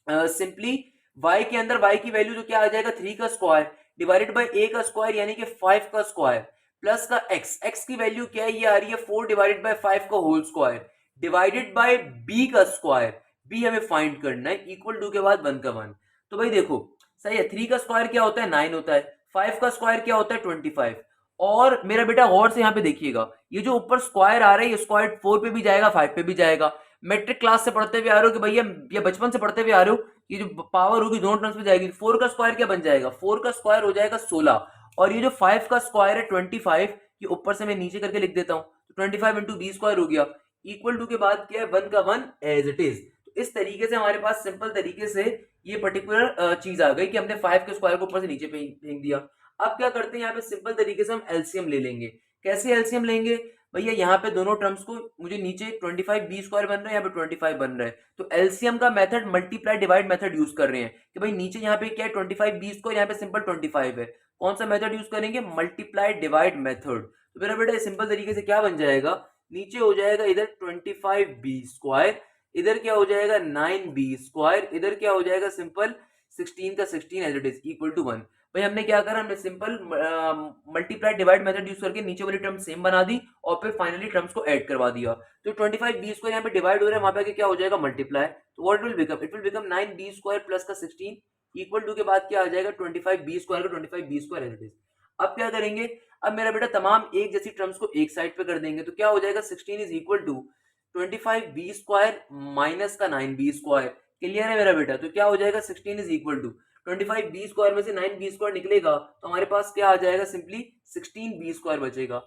सिंपली y के अंदर y की वैल्यू जो क्या आ जाएगा? 3 का स्क्वायर डिवाइडेड बाय a का स्क्वायर यानी कि 5 का स्क्वायर प्लस का x की वैल्यू क्या है? ये आ रही है 4 डिवाइडेड बाय 5 का whole square divided by b का स्क्वायर। b हमें फाइंड करना है, इक्वल टू के बाद 1 का 1। तो भाई देखो सही है, 3 का स्क्वायर क्या होता है? 9 होता है। 5 का स्क्वायर क्या होता है? 25। और मेरा बेटा गौर से यहाँ पे देखिएगा, ये जो ऊपर स्क्वायर आ रहा है ये स्क्वायर 4 पे भी जाएगा, 5 पे भी जाएगा। मैट्रिक क्लास से पढ़ते हुए आ रहे हो कि भैया, या बचपन से पढ़ते हुए आ रहे हो, ये जो पावर होगी दोनों टर्म्स में जाएगी। 4 का स्क्वायर क्या बन जाएगा? 4 का स्क्वायर हो जाएगा 16, और ये जो 5 का स्क्वायर है 25, ये ऊपर से मैं नीचे करके लिख देता हूँ, तो 25 इंटू बी स्क्वायर हो गया, इक्वल टू के बाद क्या है? 1 का 1 एज इट इज। तो इस तरीके से हमारे पास सिंपल तरीके से ये पर्टिकुलर चीज आ गई कि हमने 5 के स्क्वायर को ऊपर से नीचे फेंक दिया। अब क्या करते हैं यहाँ पे? सिंपल तरीके से हम एलसीएम ले लेंगे। कैसे एलसीएम लेंगे भैया? यहाँ पे दोनों टर्म्स को मुझे नीचे 25 बी स्क्वायर बन रहा है, यहाँ पे 25 बन रहा है, तो एलसीएम का method multiply divide method use कर रहे हैं कि भाई नीचे यहाँ पे क्या है? 25 बी स्क्वायर, यहाँ पे सिंपल 25 है। कौन सा मेथड यूज करेंगे? Multiply divide method. तो मेरा बेटा सिंपल तरीके से क्या बन जाएगा, नीचे हो जाएगा इधर 25b², इधर क्या हो जाएगा 9b², इधर क्या हो जाएगा सिंपल 16 का 16 as it is equal to 1। भाई हमने क्या करा, हमने simple multiply divide method use करके नीचे वाली टर्म सेम बना दी और फिर फाइनली टर्म्स को ऐड करवा दिया। तो 25b² यहाँ पे डिवाइड हो रहा है, वहां पे क्या हो जाएगा मल्टीप्लाई। तो what will become, it will become 9b² plus का 16 इक्वल टू के बाद क्या आ जाएगा 25b² का 25b² एज इट इज। अब क्या करेंगे, अब मेरा बेटा तमाम एक जैसी टर्म्स को एक साइड पे कर देंगे, तो क्या हो जाएगा 16 is equal to 25b² minus का 9b²। क्लियर है मेरा बेटा? तो क्या हो जाएगा 16 इज इक्वल टू 25b² में से 9b² निकलेगा तो हमारे पास क्या आ जाएगा, सिंपली 16b² बचेगा।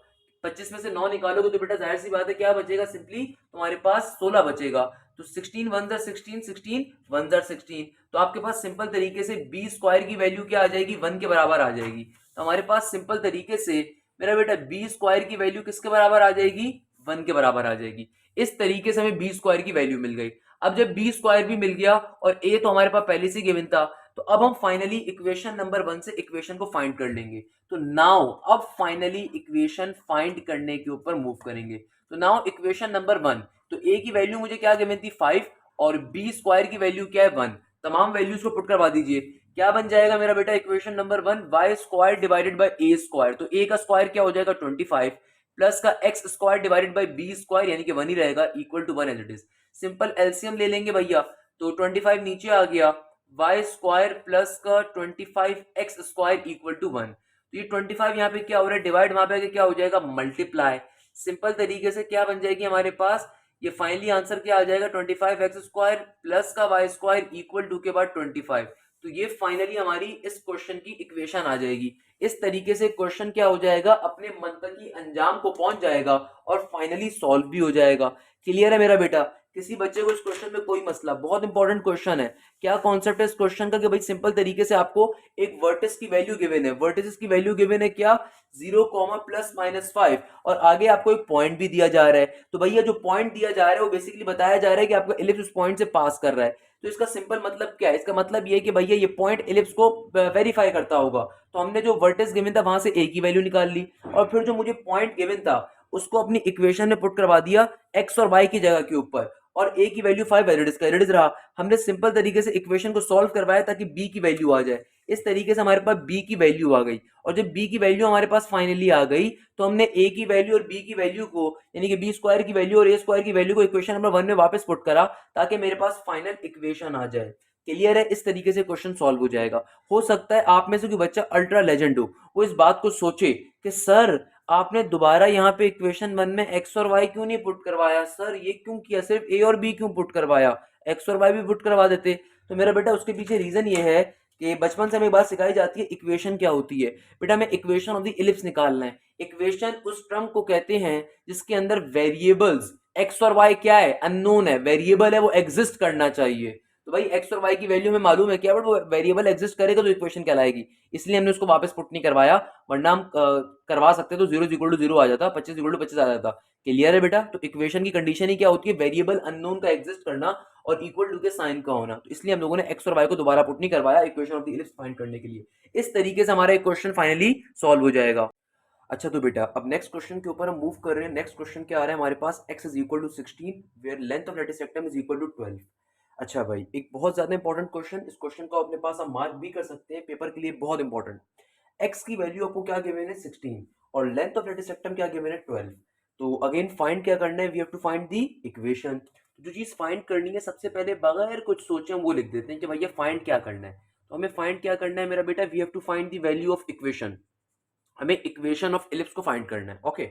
25 में से 9 निकालोगे तो बेटा जाहिर सी बात है क्या बचेगा, सिंपली तुम्हारे पास 16 बचेगा। तो 16 1 जा 16, 16 1 जा 16, तो आपके पास सिंपल तरीके से b² की वैल्यू क्या आ जाएगी, 1 के बराबर आ जाएगी। तो हमारे पास सिंपल तरीके से मेरा बेटा b² की वैल्यू किसके बराबर आ जाएगी, 1 के बराबर आ जाएगी। इस तरीके से हमें b² की वैल्यू मिल गई। अब जब b² भी मिल गया और a तो हमारे पास पहले से गिवन था, तो अब हम फाइनली इक्वेशन नंबर 1 से इक्वेशन को फाइंड कर लेंगे। तो नाउ अब फाइनली इक्वेशन फाइंड करने के ऊपर मूव करेंगे। तो नाउ इक्वेशन नंबर 1, तो a की वैल्यू मुझे क्या गिवन थी 5 और b² की वैल्यू क्या है 1। तमाम वैल्यूज को पुट करवा दीजिए। क्या बन जाएगा मेरा बेटा equation number 1, y² divided by a²। तो a का स्क्वायर क्या हो जाएगा 25 प्लस का x² डिवाइडेड बाय b² यानी कि 1 ही रहेगा equal to 1 as it is. Simple LCM ले लेंगे भैया, तो 25 नीचे आ गया, y² प्लस का 25x² इक्वल टू 1। तो ये 25 यहाँ पे क्या हो रहा है डिवाइड, वहां पे क्या हो जाएगा मल्टीप्लाई। सिंपल तरीके से क्या बन जाएगी हमारे पास, ये फाइनली आंसर क्या आ जाएगा 25x² प्लस का y² इक्वल टू के बाद 25। तो ये फाइनली हमारी इस क्वेश्चन की इक्वेशन आ जाएगी। इस तरीके से क्वेश्चन क्या हो जाएगा, अपने मंतकी अंजाम को पहुंच जाएगा और फाइनली सॉल्व भी हो जाएगा। क्लियर है मेरा बेटा? किसी बच्चे को इस क्वेश्चन में कोई मसला, बहुत इंपॉर्टेंट क्वेश्चन है। क्या कॉन्सेप्ट है इस क्वेश्चन का कि भाई सिंपल तरीके से आपको एक वर्टिस की वैल्यू गिवन है, वर्टिस की वैल्यू गिवन है क्या 0, +-5 और आगे आपको एक पॉइंट भी दिया जा रहा है। तो भैया जो पॉइंट दिया जा रहा है वो बेसिकली बताया जा रहा है कि आपका इलिप्स उस पॉइंट से पास कर रहा है। तो इसका सिंपल मतलब क्या है, इसका मतलब ये है कि भैया ये पॉइंट इलिप्स को वेरीफाई करता होगा। तो हमने जो वर्टिस गिवन था वहां से a की वैल्यू निकाल ली और फिर जो मुझे पॉइंट गिवन था उसको अपनी इक्वेशन में पुट करवा दिया x और y की जगह के ऊपर, और a की वैल्यू 5 एरिडिस रहा। हमने सिंपल तरीके से इक्वेशन को सॉल्व करवाया ताकि b की वैल्यू आ जाए। इस तरीके से हमारे पास b की वैल्यू आ गई, और जब b की वैल्यू हमारे पास फाइनली आ गई तो हमने a की वैल्यू और b की वैल्यू को यानी कि b² की वैल्यू और a² की वैल्यू को इक्वेशन नंबर 1 में वापस पुट करा ताकि मेरे पास फाइनल इक्वेशन आ जाए। क्लियर है? इस तरीके से क्वेश्चन सॉल्व हो जाएगा। हो सकता है आप में से कोई बच्चा अल्ट्रा लेजेंड हो, वो इस बात को सोचे कि सर आपने दोबारा यहाँ पे इक्वेशन 1 में x और y क्यों नहीं पुट करवाया, सर ये क्यों किया, सिर्फ a और b क्यों पुट करवाया, x और y भी पुट करवा देते। तो मेरा बेटा उसके पीछे रीजन ये है कि बचपन से हमें बात सिखाई जाती है इक्वेशन क्या होती है। बेटा हमें इक्वेशन ऑफ द इलिप्स निकालना है। इक्वेशन उस टर्म को कहते हैं जिसके अंदर वेरिएबल्स x और y क्या है, अननोन है, वेरिएबल है, वो एग्जिस्ट करना चाहिए। तो भाई x और y की वैल्यू हमें मालूम है क्या, बट वो वेरिएबल एग्जिस्ट करेगा तो इक्वेशन कहलाएगी, इसलिए हमने उसको वापस पुट नहीं करवाया। वरना हम करवा सकते तो 0 आ जाता, 25 आ जाता। क्लियर है बेटा? तो इक्वेशन की कंडीशन ही क्या होती है, वेरिएबल अननोन का एग्जिस्ट करना और इक्वल टू के साइन का होना। तो इसलिए हम लोगों ने x और y को दोबारा पुट नहीं करवाया equation of the ellipse find करने के लिए। इस तरीके से हमारा एक क्वेश्चन फाइनली सॉल्व हो जाएगा। अच्छा तो बेटा अब नेक्स्ट क्वेश्चन के ऊपर हम मूव कर रहे हैं। नेक्स्ट क्वेश्चन क्या आ रहा है हमारे पास, x is equal to 16 where length of latus rectum is equal to 12। अच्छा भाई एक बहुत ज्यादा इंपॉर्टेंट क्वेश्चन, इस क्वेश्चन को अपने पास हम मार्क भी कर सकते हैं पेपर के लिए, बहुत इंपॉर्टेंट। x की वैल्यू आपको क्या गिवन है 16 और लेंथ ऑफ लेटिस रेक्टम क्या गिवन है 12। तो अगेन फाइंड क्या करना है, we have to find the equation. जो चीज फाइंड करनी है सबसे पहले बगैर कुछ सोचे हम वो लिख देते हैं कि भैया फाइंड क्या करना है। तो हमें फाइंड क्या करना है मेरा बेटा, we have to find the value of equation. हमें इक्वेशन ऑफ इलिप्स को फाइंड करना है। ओके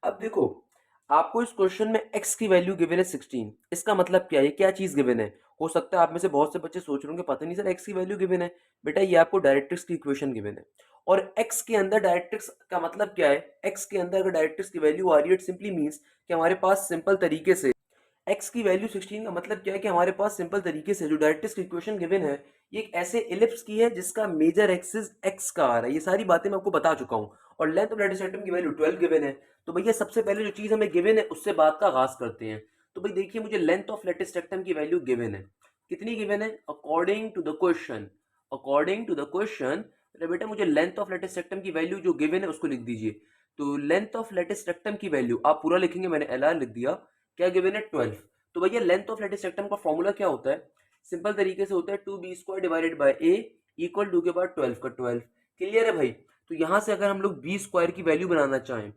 अब देखो आपको इस क्वेश्चन में x की वैल्यू गिवन है 16। इसका मतलब क्या है, क्या चीज गिवन है। हो सकता है आप में से बहुत से बच्चे सोच रहे होंगे पता नहीं सर x की वैल्यू गिवन है। बेटा ये आपको डायरेक्ट्रिक्स की इक्वेशन गिवन है और x के अंदर डायरेक्ट्रिक्स का मतलब क्या है, x के अंदर अगर डायरेक्ट्रिक्स की वैल्यू आ रही है इट सिंपली मींस कि हमारे पास सिंपल तरीके से x की वैल्यू 16 का मतलब क्या है कि हमारे पास सिंपल तरीके से जो डायरेक्ट्रिक्स की इक्वेशन गिवन है ये एक ऐसे इलिप्स की है जिसका मेजर एक्सिस x का आ रहा है। ये सारी बातें मैं आपको बता चुका हूँ और लेंथ ऑफ लेटिस रेक्टम की वैल्यू 12 गिवन है। तो भैया सबसे पहले जो चीज हमें गिवन है उससे बात का आगाज करते हैं। तो भाई देखिए मुझे लेंथ ऑफ लेटिस रेक्टम की वैल्यू गिवन है, कितनी गिवन है, अकॉर्डिंग टू द क्वेश्चन अरे बेटा मुझे लेंथ ऑफ लेटेस्ट रेक्टम की वैल्यू जो गिवन है उसको लिख दीजिए। तो लेंथ ऑफ लेटेस्ट रेक्टम की वैल्यू आप पूरा लिखेंगे, मैंने एल आर लिख दिया। क्या गिवन है? 12। तो भैया लेंथ ऑफ लेटेस्ट रेक्टम का फॉर्मूला क्या होता है? सिंपल तरीके से होता है 2b² divided by a equal to के बाद 12 का 12। क्लियर है भाई? तो यहाँ से अगर हम लोग b² की वैल्यू बनाना चाहें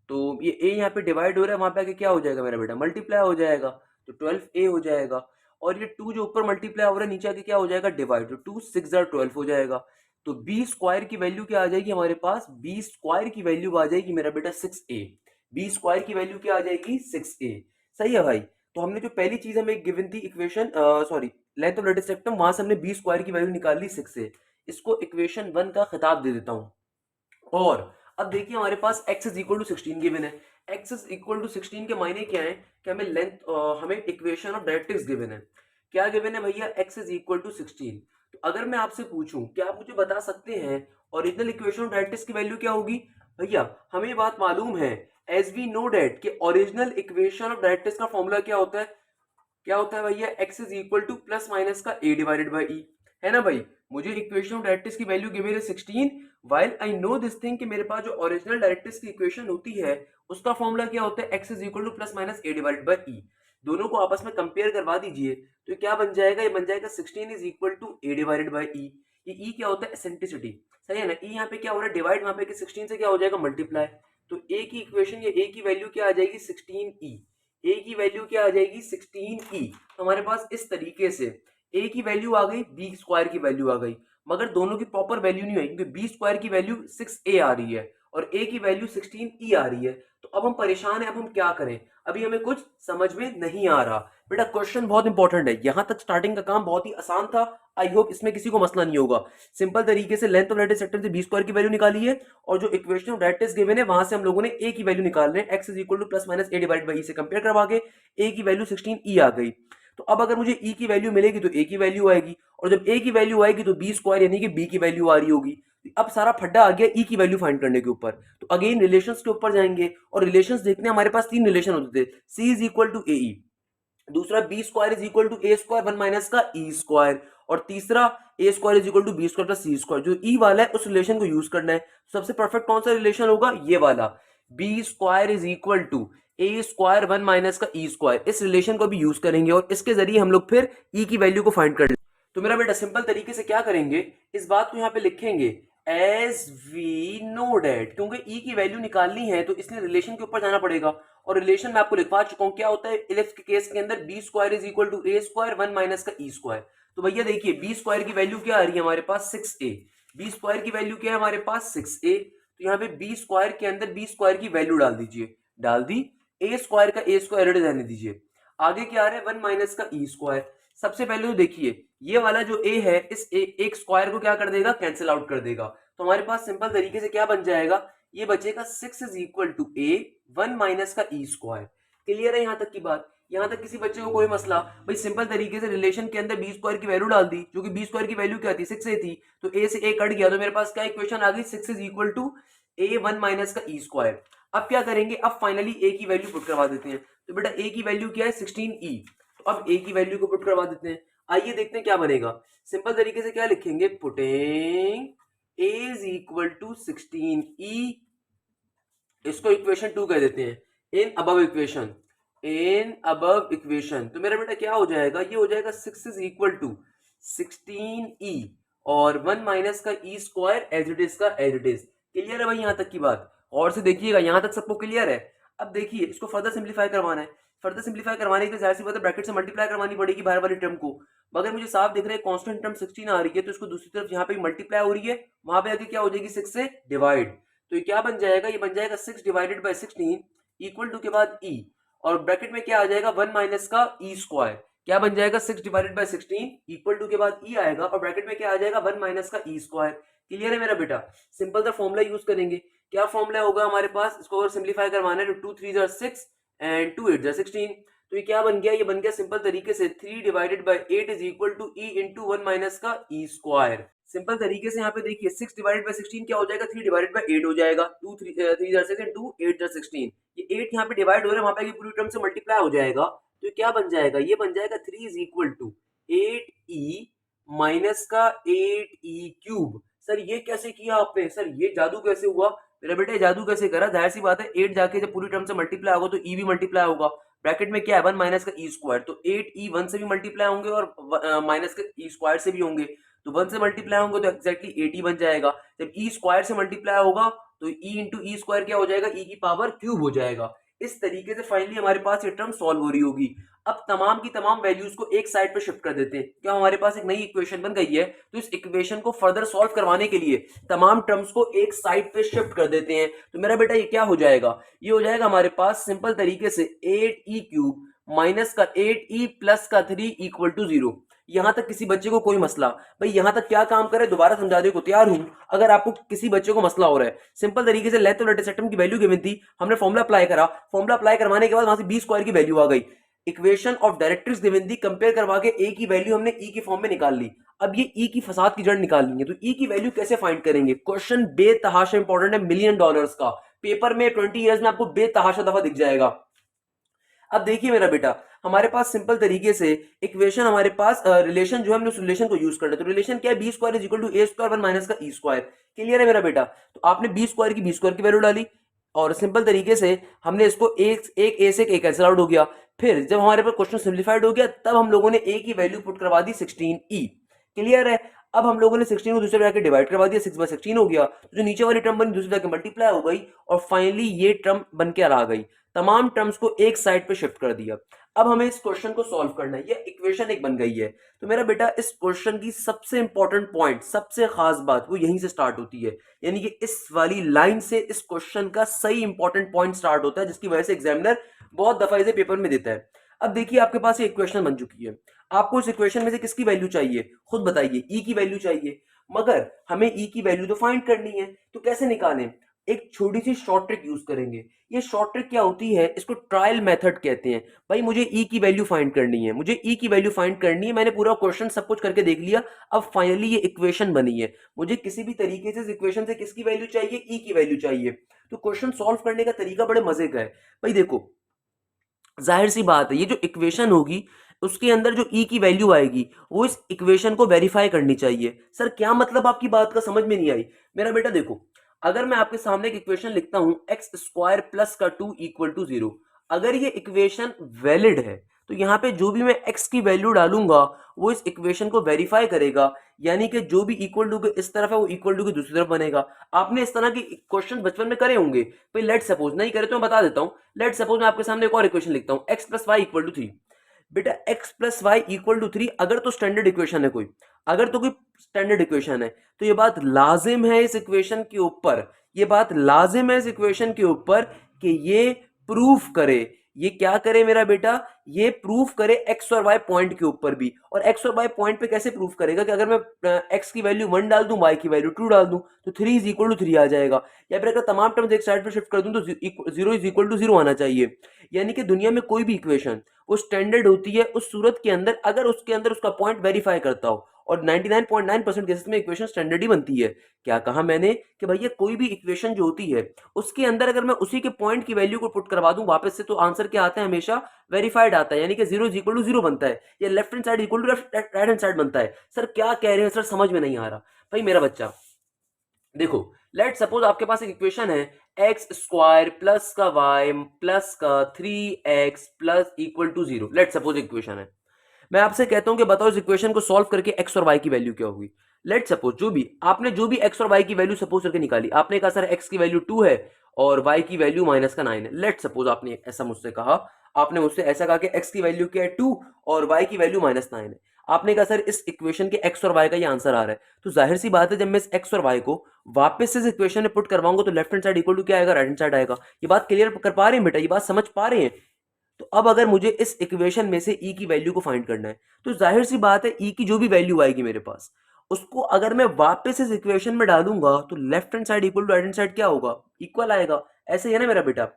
तो ये a यहाँ पे डिवाइड हो रहा है, वहां पे आके क्या हो जाएगा मेरा बेटा? मल्टीप्लाई हो जाएगा। तो 12a हो जाएगा। और ये 2 जो ऊपर मल्टीप्लाई हो रहा है नीचे आके क्या हो जाएगा? डिवाइड। तो 2 6 12 हो जाएगा। तो b² की वैल्यू क्या आ जाएगी हमारे पास? b² की वैल्यू आ जाएगी मेरा बेटा 6a। b² की वैल्यू क्या आ जाएगी? 6a। सही है भाई? तो हमने जो पहली चीज हमें गिवन थी equation, sorry, length of latus rectum, वहां से हमने b² की वैल्यू निकाल ली 6a। इसको इक्वेशन 1 का खिताब दे देता हूँ। और अब देखिए हमारे पास x is equal to 16 given है। x इज इक्वल टू 16 के मायने क्या है कि हमें हमें इक्वेशन ऑफ डायरेक्ट्रिक्स गिवन है। क्या गिवन है भैया? x is equal to 16। तो अगर मैं आपसे पूछूं, क्या आप मुझे बता सकते हैं ओरिजिनल इक्वेशन ऑफ डायरेक्ट्रिक्स की वैल्यू क्या होगी? भैया हमें ये बात मालूम है, एज वी नो डेट कि ओरिजिनल इक्वेशन ऑफ डायरेक्ट्रिक्स का फॉर्मूला क्या होता है? क्या होता है भैया? x is equal to plus minus का a डिवाइडेड बाई ई। है ना भाई? मुझे इक्वेशन ऑफ डायरेक्ट्रिक्स की वैल्यू गिवन है 16, while I know this thing कि मेरे पास जो ओरिजिनल डायरेक्ट्रिक्स की इक्वेशन होती है उसका फॉर्मूला क्या होता है? x is equal to plus minus a divided by e. दोनों को आपस में कंपेयर करवा दीजिए तो क्या बन जाएगा? ये बन जाएगा 16 is equal to a divided by e. ये e क्या होता है? एसेंट्रिसिटी। सही है ना? e यहाँ पे क्या हो रहा है? डिवाइड, वहां पे 16 से क्या हो जाएगा? मल्टीप्लाई। तो a की इक्वेशन या a की वैल्यू क्या आ जाएगी? 16e। a की वैल्यू क्या आ जाएगी? 16e। तो हमारे पास इस तरीके से a की वैल्यू आ गई, b² की वैल्यू आ गई, मगर दोनों की प्रॉपर वैल्यू नहीं आई क्योंकि b² की वैल्यू 6a आ रही है और a की वैल्यू 16e आ रही है। तो अब हम परेशान हैं, अब हम क्या करें? अभी हमें कुछ समझ में नहीं आ रहा। बेटा क्वेश्चन बहुत इंपॉर्टेंट है, यहां तक स्टार्टिंग का काम बहुत ही आसान था। आई होप इसमें किसी को मसला नहीं होगा। सिंपल तरीके से लेंथ ऑफ लेटेस्ट सेक्टर से b² की वैल्यू निकाली है और जो इक्वेशन ऑफ डायरेक्ट्रिक्स गिवन है वहां से हम लोगों ने a की वैल्यू निकाल रहे हैं। x is equal to plus minus a divide by e से कंपेयर करवा के a की वैल्यू 16e आ गई। तो अब अगर मुझे e की वैल्यू मिलेगी तो a की वैल्यू आएगी, और जब a की वैल्यू आएगी तो b² यानी कि b की वैल्यू आ रही होगी। अब सारा फड्डा आ गया e की वैल्यू फाइंड करने के ऊपर। तो अगेन रिलेशंस के ऊपर जाएंगे और रिलेशंस देखने हमारे पास 3 रिलेशन होते थे। c इज इक्वल टू ए, दूसरा b² is equal to a² 1 minus का e², और तीसरा a² is equal to b² plus c²। जो e वाला है उस रिलेशन को यूज करना है। सबसे परफेक्ट कौन सा रिलेशन होगा? ये वाला, b² is equal to a² 1 minus का e²। इस रिलेशन को भी यूज करेंगे और इसके जरिए हम लोग फिर e की वैल्यू को फाइंड कर लेंगे। तो मेरा बेटा सिंपल तरीके से क्या करेंगे, इस बात को यहाँ पे लिखेंगे एज वी नो डेट, क्योंकि ई की वैल्यू निकालनी है तो इसलिए रिलेशन के ऊपर जाना पड़ेगा। और रिलेशन मैं आपको लिखवा चुका हूं, क्या होता है इलिप्स के केस के अंदर? b² is equal to a² 1 minus का e²। तो भैया देखिए b² की वैल्यू क्या आ रही है हमारे पास? 6a। b² की वैल्यू क्या है हमारे पास? 6a। तो यहाँ पे b² के अंदर b² की वैल्यू डाल दीजिए, डाल दी। a² का a² रहने दीजिए। आगे क्या आ रहा है? 1 माइनस का e²। सबसे पहले तो देखिए ये वाला जो a है इस एक स्क्वायर को क्या कर देगा? कैंसिल आउट कर देगा। तो हमारे पास सिंपल तरीके से क्या बन जाएगा? ये बचेगा 6 is equal to a 1 minus का e²। क्लियर है यहां तक की बात? यहां तक किसी बच्चे को कोई मसला? भाई सिंपल तरीके से रिलेशन के अंदर b² की वैल्यू डाल दी, जो कि b² की वैल्यू क्या थी? 6a थी। तो a से a कट गया तो मेरे पास क्या इक्वेशन आ गई? 6 is equal to a 1 minus का e²। अब क्या करेंगे? अब फाइनली a की वैल्यू पुट करवा देते हैं। तो बेटा a की वैल्यू क्या है? 16e। तो अब a की वैल्यू को पुट करवा देते हैं। आइए देखते हैं क्या बनेगा। सिंपल तरीके से क्या लिखेंगे? Putting a is equal to 16e, इसको इक्वेशन 2 कह देते हैं, in above equation, in above equation. तो मेरा बेटा क्या हो जाएगा? ये हो जाएगा 6 इज इक्वल टू 16e और 1 माइनस का e² एज इट इज का एज इट इज। क्लियर है भाई यहां तक की बात? और से देखिएगा यहां तक सबको क्लियर है। अब देखिए इसको फर्दर सिंप्लीफाई करवाना है। फर्दर सिंप्लीफाई करवाने के लिए जाहिर सी बात है ब्रैकेट से मल्टीप्लाई करवानी पड़ेगी बाहर वाली टर्म को। मगर मुझे साफ दिख रहा है कांस्टेंट टर्म 16 आ रही है, तो इसको दूसरी तरफ यहाँ पे मल्टीप्लाई हो रही है, वहां पे आके क्या हो जाएगी? 6 से डिवाइड। तो ये क्या बन जाएगा? ये बन जाएगा 6 डिवाइडेड बाई 16 इक्वल टू के बाद e, और ब्रैकेट में क्या आ जाएगा? 1 माइनस का e²। क्या बन जाएगा? 6 डिवाइडेड बाई 16 इक्वल टू के बाद e आएगा और ब्रैकेट में क्या आ जाएगा? 1 माइनस का e²। क्लियर है मेरा बेटा? सिंपल सा फॉर्मूला यूज करेंगे। क्या फॉर्मूला होगा हमारे पास? इसको अगर सिंप्लीफाई करवाना है तो 2 3 6 एंड 2 8 16। तो ये क्या बन गया? ये बन गया सिंपल तरीके से 3 divided by 8 is equal to e into 1 minus का e²। सिंपल तरीके से यहाँ पे देखिए 6 डिवाइडेड बाई 16 क्या हो जाएगा? 3 डिवाइडेड बाई 8 हो जाएगा। 2 3 3 जार 6 2 8 जार 16। ये 8 यहाँ पे डिवाइड हो रहा है, वहां पे ये पूरी टर्म से मल्टीप्लाई हो जाएगा। तो ये क्या बन जाएगा? ये बन जाएगा 3 is equal to 8e minus का 8e क्यूब। सर ये कैसे किया आपने, सर ये जादू कैसे हुआ? मेरा बेटा ये जादू कैसे करा? जाहिर सी बात है 8 जाके जब पूरी टर्म से मल्टीप्लाई होगा तो ई भी मल्टीप्लाई होगा। ब्रैकेट में क्या है 1 माइनस का ई स्क्वायर, तो 8 ई 1 से भी मल्टीप्लाई होंगे और माइनस के ई स्क्वायर से भी होंगे, तो 1 से मल्टीप्लाई होंगे तो एक्जैक्टली 8 ही बन जाएगा। जब ई स्क्वायर से मल्टीप्लाई होगा तो ई इंटू ई स्क्वायर क्या हो जाएगा, ई की पावर क्यूब हो जाएगा। इस तरीके से फाइनली हमारे पास ये टर्म सॉल्व हो रही होगी। अब तमाम की तमाम वैल्यूज को एक साइड पे शिफ्ट कर देते हैं, क्या हमारे पास एक नई इक्वेशन बन गई है। तो इस इक्वेशन को फर्दर सॉल्व करवाने के लिए तमाम टर्म्स को एक साइड पे शिफ्ट कर देते हैं। तो मेरा बेटा ये क्या हो जाएगा, ये हो जाएगा हमारे पास सिंपल तरीके से 8e क्यूब माइनस का 8e प्लस का 3 इक्वल टू 0। यहां तक किसी बच्चे को कोई मसला, भाई यहां तक क्या काम करे, दोबारा समझाने को तैयार हूं। अगर आपको किसी बच्चे को मसला हो रहा है, सिंपल तरीके से लेंथ और इंटरसेप्ट की वैल्यू गिवन थी, हमने फॉर्मुला अप्लाई करा, फॉर्मुला अप्लाई करवाने के बाद वहां से बी स्क्वायर की वैल्यू आ गई। इक्वेशन ऑफ डायरेक्ट्रिक्स गिवन थी, कंपेयर करवा के ए की वैल्यू हमने ई की फॉर्म में निकाल ली। अब ये ई की फसाद की जड़ निकालनी है, तो ई की वैल्यू कैसे फाइंड करेंगे? क्वेश्चन बेतहाशा इंपॉर्टेंट है, $1,000,000 का। पेपर में 20 ईयर्स में आपको बेतहाशा दफा दिख जाएगा। अब देखिए मेरा बेटा, हमारे पास सिंपल तरीके से इक्वेशन, हमारे पास रिलेशन जो है, हमने उस रिलेशन को यूज करना है। तो रिलेशन क्या है, b square is equal to a square 1 minus का ई स्क्वायर। क्लियर है मेरा बेटा? तो आपने बी स्क्वायर की वैल्यू डाली और सिंपल तरीके से हमने इसको एक एक ए से एक कैंसिल आउट हो गया। फिर जब हमारे पास क्वेश्चन सिंप्लीफाइड हो गया, तब हम लोगों ने ए की वैल्यू पुट करवा दी 16e। क्लियर है? अब हम लोगों ने 16 को दूसरे ब्रैकेट डिवाइड करवा दिया, 6/16 हो गया। तो जो नीचे वाली टर्म बनी दूसरे ब्रैकेट मल्टीप्लाई हो गई और फाइनली ये टर्म बन के आ गई। तमाम टर्म्स को एक साइड पे शिफ्ट कर दिया। अब हमें इस क्वेश्चन को सॉल्व करना है, ये इक्वेशन एक बन गई है। तो मेरा बेटा इस क्वेश्चन की सबसे इंपॉर्टेंट पॉइंट, सबसे खास बात वो यहीं से स्टार्ट होती है, यानी कि इस वाली लाइन से इस क्वेश्चन का सही इंपॉर्टेंट पॉइंट स्टार्ट होता है, जिसकी वजह से एग्जामिनर बहुत दफा इसे पेपर में देता है। अब देखिए आपके पास ये इक्वेशन बन चुकी है, आपको इस इक्वेशन में से किसकी वैल्यू चाहिए, खुद बताइए। ई की वैल्यू चाहिए, मगर हमें ई की वैल्यू तो फाइंड करनी है, तो कैसे निकालें? एक छोटी सी शॉर्ट ट्रिक यूज करेंगे। ये शॉर्ट ट्रिक क्या होती है, इसको ट्रायल मेथड कहते हैं। भाई मुझे ई की वैल्यू फाइंड करनी है, मुझे ई की वैल्यू फाइंड करनी है, मैंने पूरा क्वेश्चन सब कुछ करके देख लिया, अब फाइनली ये इक्वेशन बनी है, मुझे किसी भी तरीके से इस इक्वेशन से किसकी वैल्यू चाहिए, ई की वैल्यू चाहिए। तो क्वेश्चन सॉल्व करने का तरीका बड़े मजे का है। भाई देखो, जाहिर सी बात है ये जो इक्वेशन होगी उसके अंदर जो ई की वैल्यू आएगी वो इस इक्वेशन को वेरीफाई करनी चाहिए। सर क्या मतलब आपकी बात का, समझ में नहीं आई। मेरा बेटा देखो, अगर मैं आपके सामने एक इक्वेशन लिखता हूं एक्स स्क्वायर प्लस का 2 इक्वल टू 0, अगर ये इक्वेशन वैलिड है तो यहाँ पे जो भी मैं एक्स की वैल्यू डालूंगा वो इस इक्वेशन को वेरीफाई करेगा, यानी कि जो भी इक्वल टू के इस तरफ है वो इक्वल टू की दूसरी तरफ बनेगा। आपने इस तरह के क्वेश्चन बचपन में करे होंगे। भाई लेट सपोज, नहीं करे तो मैं बता देता हूँ। लेट सपोज मैं आपके सामने एक और इक्वेशन लिखता हूँ x plus y equal to 3। बेटा x plus y equal to 3 अगर तो स्टैंडर्ड इक्वेशन है कोई, अगर तो कोई स्टैंडर्ड इक्वेशन है, तो ये बात लाजिम है इस इक्वेशन के ऊपर, ये बात लाजिम है इस इक्वेशन के ऊपर कि ये प्रूफ करे, ये क्या करे मेरा बेटा, ये प्रूफ करे एक्स और वाई पॉइंट के ऊपर भी। और एक्स और वाई पॉइंट पे कैसे प्रूफ करेगा कि अगर मैं एक्स की वैल्यू 1 डाल दूं, वाई की वैल्यू 2 डाल दूं, तो 3 इज इक्वल टू 3 आ जाएगा। या फिर अगर तमाम टर्म्स एक साइड पे शिफ्ट कर दूं तो 0 इज इक्वल टू 0 आना चाहिए। यानी कि दुनिया में कोई भी इक्वेशन वो स्टैंडर्ड होती है उस सूरत के अंदर अगर उसके अंदर उसका पॉइंट वेरीफाई करता हो, और 99.9% केसेस में इक्वेशन स्टैंडर्ड ही बनती है। क्या कहा मैंने कि भैया कोई भी इक्वेशन जो होती है उसके अंदर अगर मैं उसी के पॉइंट की वैल्यू को पुट करवा दूं वापस से, तो आंसर क्या आता है, हमेशा वेरीफाइड आता है, यानी कि 0 इज इक्वल टू 0 बनता है, या left hand side equal to right hand side बनता है। सर क्या कह रहे हैं सर, समझ में नहीं आ रहा। भाई मेरा बच्चा देखो, लेट सपोज आपके पास एक इक्वेशन है एक्स स्क्वायर प्लस का वाई प्लस का 3x plus equal to 0। Let suppose equation है, मैं आपसे कहता हूं कि बताओ इस इक्वेशन को सॉल्व करके एक्स और वाई की वैल्यू क्या होगी। लेट सपोज जो भी आपने जो भी एक्स और वाई की वैल्यू सपोज करके निकाली, आपने कहा सर एक्स की वैल्यू 2 है और वाई की वैल्यू -9 है। लेट सपोज आपने ऐसा मुझसे कहा, आपने मुझसे ऐसा कहा कि एक्स की वैल्यू क्या है 2 और वाई की वैल्यू -9 है। आपने कहा सर इस इक्वेशन के एक्स और वाई का ये आंसर आ रहा है, तो जाहिर सी बात है जब मैं इस एक्स और वाई को वापस से इस इक्वेशन में पुट करवाऊंगा तो left hand side equal to क्या आएगा, राइट हैंड साइड आएगा। ये बात क्लियर कर पा रहे हैं बेटा, ये बात समझ पा रहे हैं? तो अब अगर मुझे इस इक्वेशन में से ई की वैल्यू को फाइंड करना है, तो जाहिर सी बात है ई की जो भी वैल्यू आएगी मेरे पास, उसको अगर मैं वापस इस इक्वेशन में डालूंगा तो left hand side equal to right hand side क्या होगा, इक्वल आएगा। ऐसे ही है ना मेरा बेटा।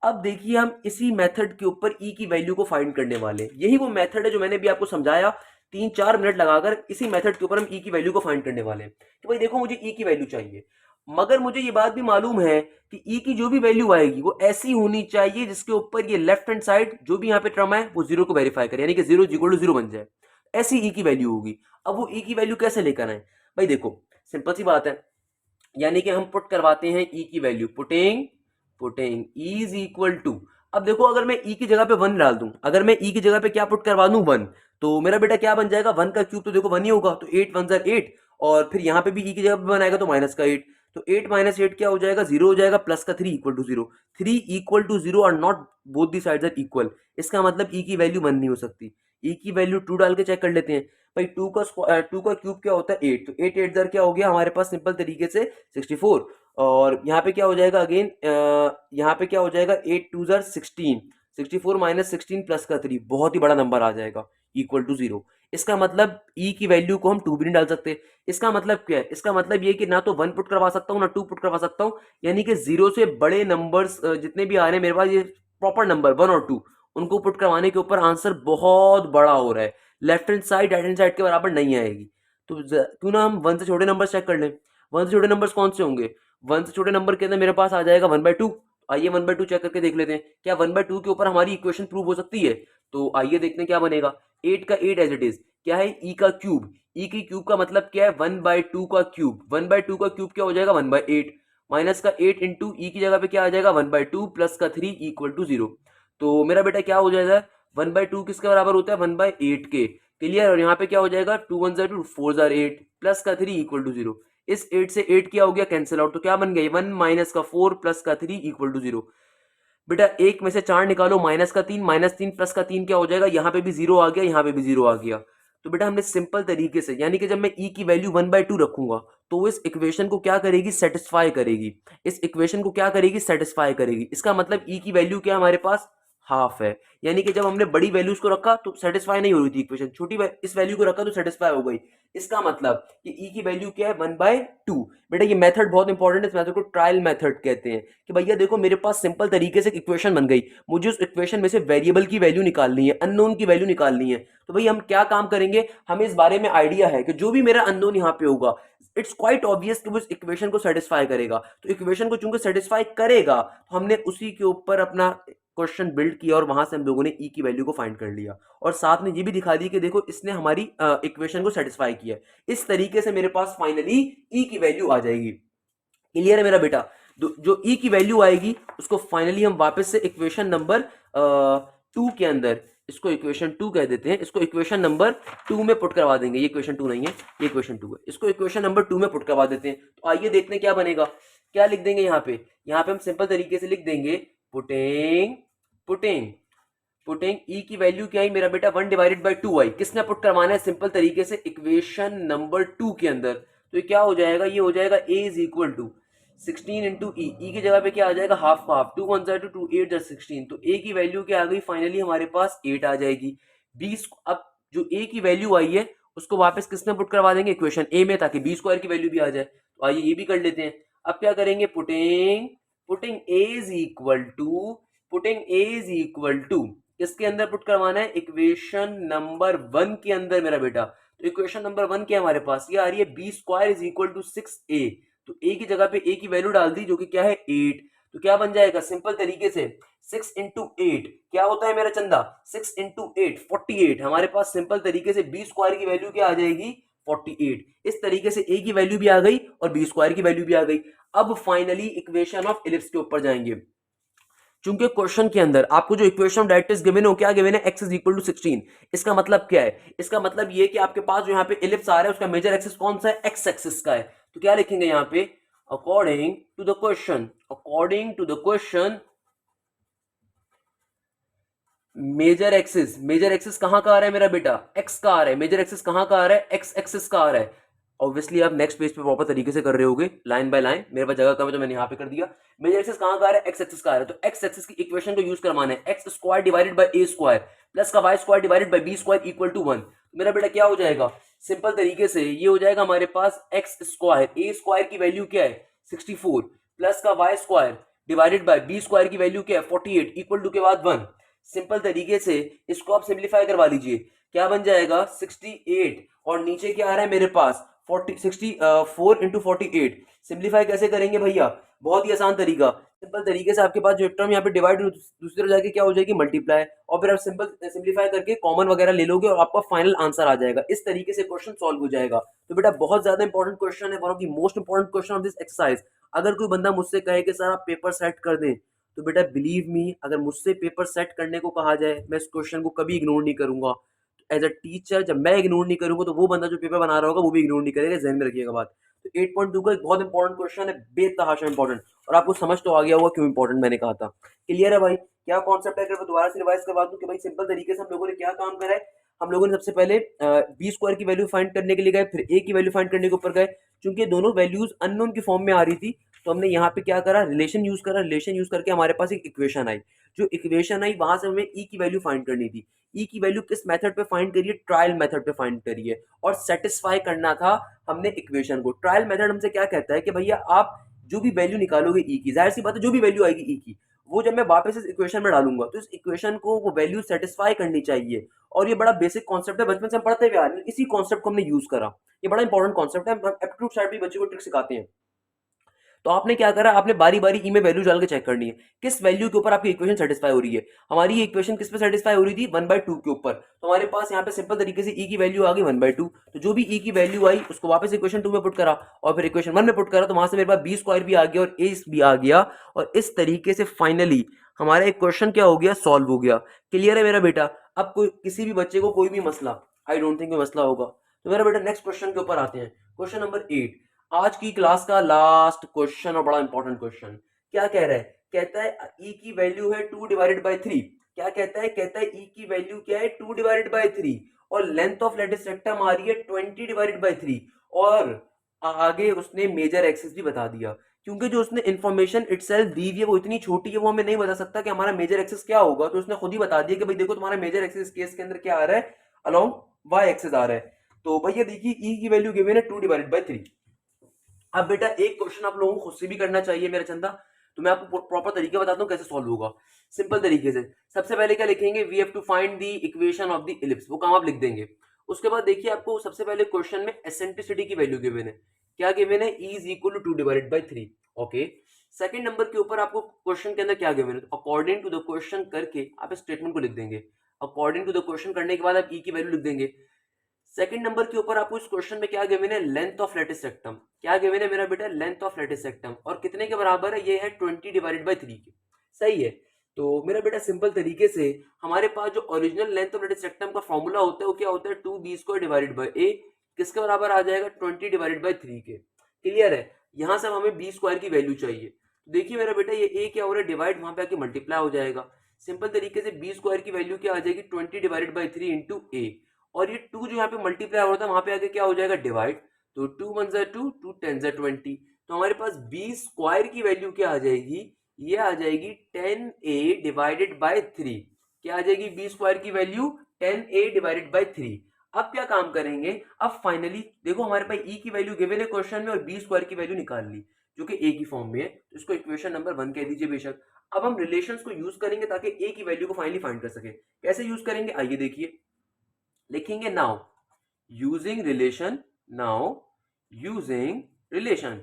अब देखिए हम इसी मेथड के ऊपर ई की वैल्यू को फाइंड करने वाले हैं। यही वो मेथड है जो मैंने भी आपको समझाया, 3-4 मिनट लगाकर इसी मेथड के ऊपर हम ई की वैल्यू को फाइंड करने वाले हैं। कि भाई देखो मुझे ई की वैल्यू चाहिए, मगर मुझे ये बात भी मालूम है कि ई की जो भी वैल्यू आएगी वो ऐसी होनी चाहिए जिसके ऊपर ये लेफ्ट हैंड साइड जो भी यहाँ पे टर्म है वो 0 को वेरीफाई करे, यानी कि 0 इक्वल टू 0 बन जाए। ऐसी ई की वैल्यू होगी। अब वो ई की वैल्यू कैसे लेकर आए, भाई देखो सिंपल सी बात है, यानी कि हम पुट करवाते हैं ई की value, putting putting e is equal to, अब देखो अगर मैं ई की जगह पे 1 डाल दूं, अगर मैं ई की जगह पे क्या पुट करवा दूं 1, तो मेरा बेटा क्या बन जाएगा, 1 का क्यूब तो देखो 1 ही होगा, तो 8 1 जार 8, और फिर यहाँ पे भी ई की जगह पे बनाएगा तो माइनस का 8, तो 8 माइनस 8 क्या हो जाएगा, 0 हो जाएगा, प्लस का 3 equal to 0, 3 equal to 0 or not both the sides are equal, इसका मतलब ई की वैल्यू 1 नहीं हो सकती। ई की वैल्यू 2 डाल के चेक कर लेते हैं। भाई 2 का क्यूब क्या होता है 8, तो 8 8 जार क्या हो गया हमारे पास सिंपल तरीके से 64, और यहाँ पे क्या हो जाएगा अगेन, यहाँ पे क्या हो जाएगा 8 2 जार 16, 64 माइनस 16 प्लस का 3, बहुत ही बड़ा नंबर आ जाएगा इक्वल टू 0। इसका मतलब ई की वैल्यू को हम 2 भी नहीं डाल सकते। इसका मतलब क्या है, इसका मतलब ये कि ना तो 1 पुट करवा सकता हूँ ना 2 पुट करवा सकता हूँ, यानी कि 0 से बड़े नंबर्स जितने भी आ रहे हैं मेरे पास, ये प्रॉपर नंबर 1 और 2, उनको पुट करवाने के ऊपर आंसर बहुत बड़ा हो रहा है, left hand side right hand side के बराबर नहीं आएगी। तो क्यों ना हम 1 से छोटे नंबर चेक कर लें। 1 से छोटे नंबर्स कौन से होंगे, 1 से छोटे नंबर के अंदर मेरे पास आ जाएगा 1/2। आइए 1/2 चेक करके देख लेते हैं, क्या 1/2 के ऊपर हमारी इक्वेशन प्रूव हो सकती है। तो आइए देखते हैं क्या बनेगा। 8 का 8 एज इट इज, क्या है ई का क्यूब, ई की क्यूब का मतलब क्या है 1/2 का क्यूब, 1/2 का क्यूब क्या हो जाएगा 1/8, माइनस का 8 इंटू ई की जगह पे क्या आ जाएगा 1/2 प्लस का 3 इक्वल टू 0। तो मेरा बेटा क्या हो जाएगा 1/2 किसके बराबर होता है 1/8 के, क्लियर। और यहाँ पे क्या हो जाएगा 2 1 जार 2 4 जार 8 प्लस का 3 इक्वल टू 0। इस 8 से 8 क्या हो गया कैंसिल आउट, तो क्या बन गया 1 माइनस का 4 प्लस का 3 इक्वल टू 0। बेटा एक में से 4 निकालो, माइनस का 3 माइनस 3 प्लस का 3 क्या हो जाएगा, यहाँ पे भी 0 आ गया, यहाँ पे भी 0 आ गया। तो बेटा हमने सिंपल तरीके से, यानी कि जब मैं ई की वैल्यू 1/2 रखूंगा तो इस इक्वेशन को क्या करेगी, सेटिस्फाई करेगी, इस इक्वेशन को क्या करेगी, सेटिस्फाई करेगी। इसका मतलब ई की वैल्यू क्या हमारे पास हाफ है, यानी कि जब हमने बड़ी वैल्यूज को रखा तो सेटिस्फाई नहीं हो रही थी इक्वेशन, छोटी इस वैल्यू को रखा तो सेटिस्फाई हो गई। इसका मतलब कि ई की वैल्यू क्या है 1/2। बेटा ये मेथड बहुत इंपॉर्टेंट है, इस मेथड को ट्रायल मेथड कहते हैं, कि भैया देखो मेरे पास सिंपल तरीके से इक्वेशन बन गई, मुझे उस इक्वेशन में से वेरिएबल की वैल्यू निकालनी है, अननोन की वैल्यू निकालनी है। तो भाई हम क्या काम करेंगे, हमें इस बारे में आइडिया है कि जो भी मेरा अननोन यहाँ पे होगा इट्स क्वाइट ऑब्वियस कि वो इस इक्वेशन को सेटिस्फाई करेगा, तो इक्वेशन को चूंकि सेटिस्फाई करेगा तो हमने उसी के ऊपर अपना क्वेश्चन बिल्ड किया और वहां से हम लोगों ने ई की वैल्यू को फाइंड कर लिया, और साथ में ये भी दिखा दिया कि देखो इसने हमारी इक्वेशन को सेटिस्फाई किया। इस तरीके से मेरे पास फाइनली ई की वैल्यू आ जाएगी। क्लियर है मेरा बेटा, जो ई की वैल्यू आएगी उसको फाइनली हम वापस से इक्वेशन नंबर 2 के अंदर, इसको इक्वेशन 2 कह देते हैं, इसको इक्वेशन नंबर 2 में पुट करवा देंगे। ये इक्वेशन 2 नहीं है, ये इक्वेशन 2 है, इसको इक्वेशन नंबर 2 में पुट करवा देते हैं। तो आइए देखते हैं क्या बनेगा। क्या लिख देंगे यहाँ पे, यहाँ पे हम सिंपल तरीके से लिख देंगे पुटिंग पुटिंग पुटिंग ई की वैल्यू क्या है मेरा बेटा 1/2 आई, किसने पुट करवाना है सिंपल तरीके से इक्वेशन नंबर 2 के अंदर। तो ये क्या हो जाएगा, ये हो जाएगा ए इज इक्वल टू 16 इंटू ई, ई की जगह पे क्या आ जाएगा हाफ का हाफ, 2 1 जार 2 8 जार 16, तो ए की वैल्यू क्या आ गई फाइनली हमारे पास 8 आ जाएगी। 20, अब जो ए की वैल्यू आई है उसको वापस किसने पुट करवा देंगे इक्वेशन ए में, ताकि बी स्क्वायर की वैल्यू भी आ जाए। तो आइए ये भी कर लेते हैं। अब क्या करेंगे, putting putting a is equal to, putting a is equal to किसके अंदर पुट करवाना है, इक्वेशन नंबर 1 के अंदर मेरा बेटा। तो इक्वेशन नंबर 1 क्या है हमारे पास, ये आ रही है b square is equal to 6a, तो a की जगह पे a की वैल्यू डाल दी जो कि क्या है 8, तो क्या बन जाएगा सिंपल तरीके से 6 इंटू 8 क्या होता है मेरा चंदा, 6 इंटू 8 48, हमारे पास सिंपल तरीके से बी स्क्वायर की वैल्यू क्या आ जाएगी 48। इस तरीके से a की वैल्यू भी आ गई और बी स्क्वायर की वैल्यू भी आ गई। अब फाइनली इक्वेशन ऑफ इलिप्स के ऊपर जाएंगे। चूंकि क्वेश्चन के अंदर आपको जो इक्वेशन डायरेक्ट गिवन है क्या गिवन है, x इज इक्वल टू 16। इसका मतलब क्या है, इसका मतलब ये कि आपके पास जो यहाँ पे इलिप्स आ रहा है उसका मेजर एक्सिस कौन सा है, x एक्सिस का है। तो क्या लिखेंगे यहाँ पे, according to the question, according to the question major axis कहां का आ रहा है मेरा बेटा, x का आ रहा है, मेजर एक्सिस कहां का आ रहा है, x एक्सिस का आ रहा है। ऑब्वियसली आप नेक्स्ट पेज पे प्रॉपर तरीके से कर रहे होगे लाइन बाय लाइन, मेरे पास जगह कम है तो मैंने यहाँ पे कर दिया। मेजर एक्सिस कहां का आ रहा है, x एक्सिस का आ रहा है, तो x एक्सिस की इक्वेशन को यूज करवाना है, x square divided by a square plus का y square divided by b square equal to 1। मेरा बेटा क्या हो जाएगा, सिंपल तरीके से ये हो जाएगा हमारे पास x स्क्वायर, a स्क्वायर की वैल्यू क्या है 64 प्लस का y square divided by b square की वैल्यू क्या है 48 इक्वल टू के बाद 1। सिंपल तरीके से इसको आप सिंप्लीफाई करवा लीजिए, क्या बन जाएगा 68 और नीचे क्या आ रहा है मेरे पास 64 इंटू 48। सिंप्लीफाई कैसे करेंगे भैया, बहुत ही आसान तरीका, सिंपल तरीके से आपके पास जो टर्म यहाँ पे डिवाइड दूसरी तरफ जाके क्या हो जाएगी, मल्टीप्लाई, और फिर आप सिंपल सिंप्लीफाई करके कॉमन वगैरह ले लोगे और आपका फाइनल आंसर आ जाएगा। इस तरीके से क्वेश्चन सॉल्व हो जाएगा। तो बेटा बहुत ज्यादा इंपॉर्टेंट क्वेश्चन है, one of the most important question of this exercise. अगर कोई बंदा मुझसे कहे कि सर आप पेपर सेट कर दें, तो बेटा बिलीव मी, अगर मुझसे पेपर सेट करने को कहा जाए, मैं इस क्वेश्चन को कभी इग्नोर नहीं करूंगा। एज अ टीचर जब मैं इग्नोर नहीं करूंगा तो वो बंदा जो पेपर बना रहा होगा वो भी इग्नोर नहीं करेगा, ध्यान में रखिएगा बात। तो 8.2 का एक बहुत इंपॉर्टेंट क्वेश्चन है, बेतहाशा इंपॉर्टेंट, और आपको समझ तो आ गया होगा क्यों इंपॉर्टेंट मैंने कहा था। क्लियर है भाई? क्या कॉन्सेप्ट है, अगर मैं दोबारा से रिवाइज करवा दूं कि भाई सिंपल तरीके से हम लोगों ने क्या काम करा है। हम लोगों ने सबसे पहले बी स्क्वायर की वैल्यू फाइंड करने के लिए गए, फिर ए की वैल्यू फाइंड करने के ऊपर गए। क्योंकि दोनों वैल्यूज अननोन की फॉर्म में आ रही थी, तो हमने यहाँ पे क्या करा, रिलेशन यूज करा। रिलेशन यूज करके हमारे पास एक इक्वेशन आई। जो इक्वेशन आई वहां से हमें ई की वैल्यू फाइंड करनी थी। ई की वैल्यू किस मेथड पे फाइंड करिए, ट्रायल मेथड पे फाइंड करिए, और सेटिस्फाई करना था हमने इक्वेशन को। ट्रायल मेथड हमसे क्या कहता है कि भैया आप जो भी वैल्यू निकालोगे ई की, जाहिर सी बात है जो भी वैल्यू आएगी ई की, वो जब मैं वापस इस इक्वेशन में डालूंगा तो इस इक्वेशन को वो वैल्यू सेटिस्फाई करनी चाहिए। और ये बड़ा बेसिक कॉन्सेप्ट है, बचपन से हम पढ़ते हुए आ रहे हैं, इसी कॉन्सेप्ट को हमने यूज करा। ये बड़ा इंपॉर्टेंट कॉन्सेप्ट है, हम एप्टीट्यूड साइड भी बच्चों को ट्रिक सिखाते हैं। तो आपने क्या करा, आपने बारी बारी ई में वैल्यू डाल के चेक करनी है किस वैल्यू के ऊपर आपकी इक्वेशन सेटिस्फाई हो रही है। हमारी ये इक्वेशन किस पे सेटिस्फाई हो रही थी, 1/2 के ऊपर। तो हमारे पास यहाँ पे सिंपल तरीके से ई की वैल्यू आ गई 1/2। तो जो भी ई की वैल्यू आई उसको वापस इक्वेशन 2 में पुट करा, और फिर इक्वेशन 1 में पुट करा, तो वहां से मेरे पास बी स्क्वायर भी आ गया और ए भी आ गया। और इस तरीके से फाइनली हमारा एक क्वेश्चन क्या हो गया, सॉल्व हो गया। क्लियर है मेरा बेटा? अब कोई किसी भी बच्चे को कोई भी मसला, आई डोंट थिंक कोई मसला होगा। तो मेरा बेटा नेक्स्ट क्वेश्चन के ऊपर आते हैं, क्वेश्चन नंबर 8, आज की क्लास का लास्ट क्वेश्चन और बड़ा इंपॉर्टेंट क्वेश्चन। क्या कह रहा है, कहता है ई की वैल्यू है 2/3। क्या कहता है, कहता है ई की वैल्यू क्या है, 2/3, और लेंथ ऑफ लेटिस रेक्टम आ रही है 20/3, और आगे उसने मेजर एक्सिस भी बता दिया। क्योंकि जो उसने इंफॉर्मेशन इटसेल्फ दी हुई है वो इतनी छोटी है, वो हमें नहीं बता सकता कि हमारा मेजर एक्सिस क्या होगा। तो उसने खुद ही बता दिया कि भाई देखो तुम्हारा मेजर एक्सिस केस के अंदर क्या आ रहा है, अलोंग वाई एक्सिस आ रहा है। तो भैया देखिए ई की वैल्यू गिवन है 2/3। अब बेटा एक क्वेश्चन आप लोगों को खुद से भी करना चाहिए मेरा चंदा। तो मैं आपको प्रॉपर तरीके बताता हूँ कैसे सॉल्व होगा। सिंपल तरीके से सबसे पहले क्या लिखेंगे, we have to find the equation of the ellipse, वो काम आप लिख देंगे। उसके बाद देखिए आपको सबसे पहले क्वेश्चन में एसेंट्रिसिटी की वैल्यू गिवन है। क्या गिवन है, e is equal to 2/3। Okay, second number के ऊपर आपको क्वेश्चन के अंदर क्या गिवन है, तो अकॉर्डिंग टू द क्वेश्चन करके आप स्टेटमेंट को लिख देंगे। अकॉर्डिंग टू द क्वेश्चन करने के बाद आप ई की वैल्यू लिख देंगे। सेकंड नंबर के ऊपर आपको इस क्वेश्चन में क्या गिवन है, लेंथ ऑफ लेटिस रेक्टम। क्या गिवन है मेरा बेटा, लेंथ ऑफ लेटिस रेक्टम, और कितने के बराबर है, ये है 20/3 के। सही है। तो मेरा बेटा सिंपल तरीके से हमारे पास जो original length of latus rectum का फॉर्मूला होता है वो क्या होता है, 2b² / a, किसके बराबर आ जाएगा, 20/3 के। क्लियर है? यहां से हमें बी स्क्वायर की वैल्यू चाहिए। देखिए मेरा बेटा ये a क्या हो रहा है, डिवाइड वहां पे आके मल्टीप्लाई हो जाएगा। सिंपल तरीके से बी स्क्वायर की वैल्यू क्या आ जाएगी, 20/3 इंटू ए, और ये 2 जो यहाँ पे मल्टीप्लाई हो रहा था वहां पे आके क्या हो जाएगा, डिवाइड। तो 2 1 2, 2 10 20। तो हमारे पास बी स्क्वायर की वैल्यू क्या आ जाएगी, ये आ जाएगी 10a/3। क्या आ जाएगी बी स्क्वायर की वैल्यू, 10a/3। अब क्या काम करेंगे, अब फाइनली देखो हमारे पास ई की वैल्यू गिवन है क्वेश्चन में और बी स्क्वायर की वैल्यू निकाल ली जो कि ए की फॉर्म में है, तो इसको इक्वेशन नंबर 1 कह दीजिए बेशक। अब हम रिलेशंस को यूज करेंगे ताकि ए की वैल्यू को फाइनली फाइंड कर सके। कैसे यूज करेंगे, आइए देखिए। लिखेंगे now using relation, now using relation.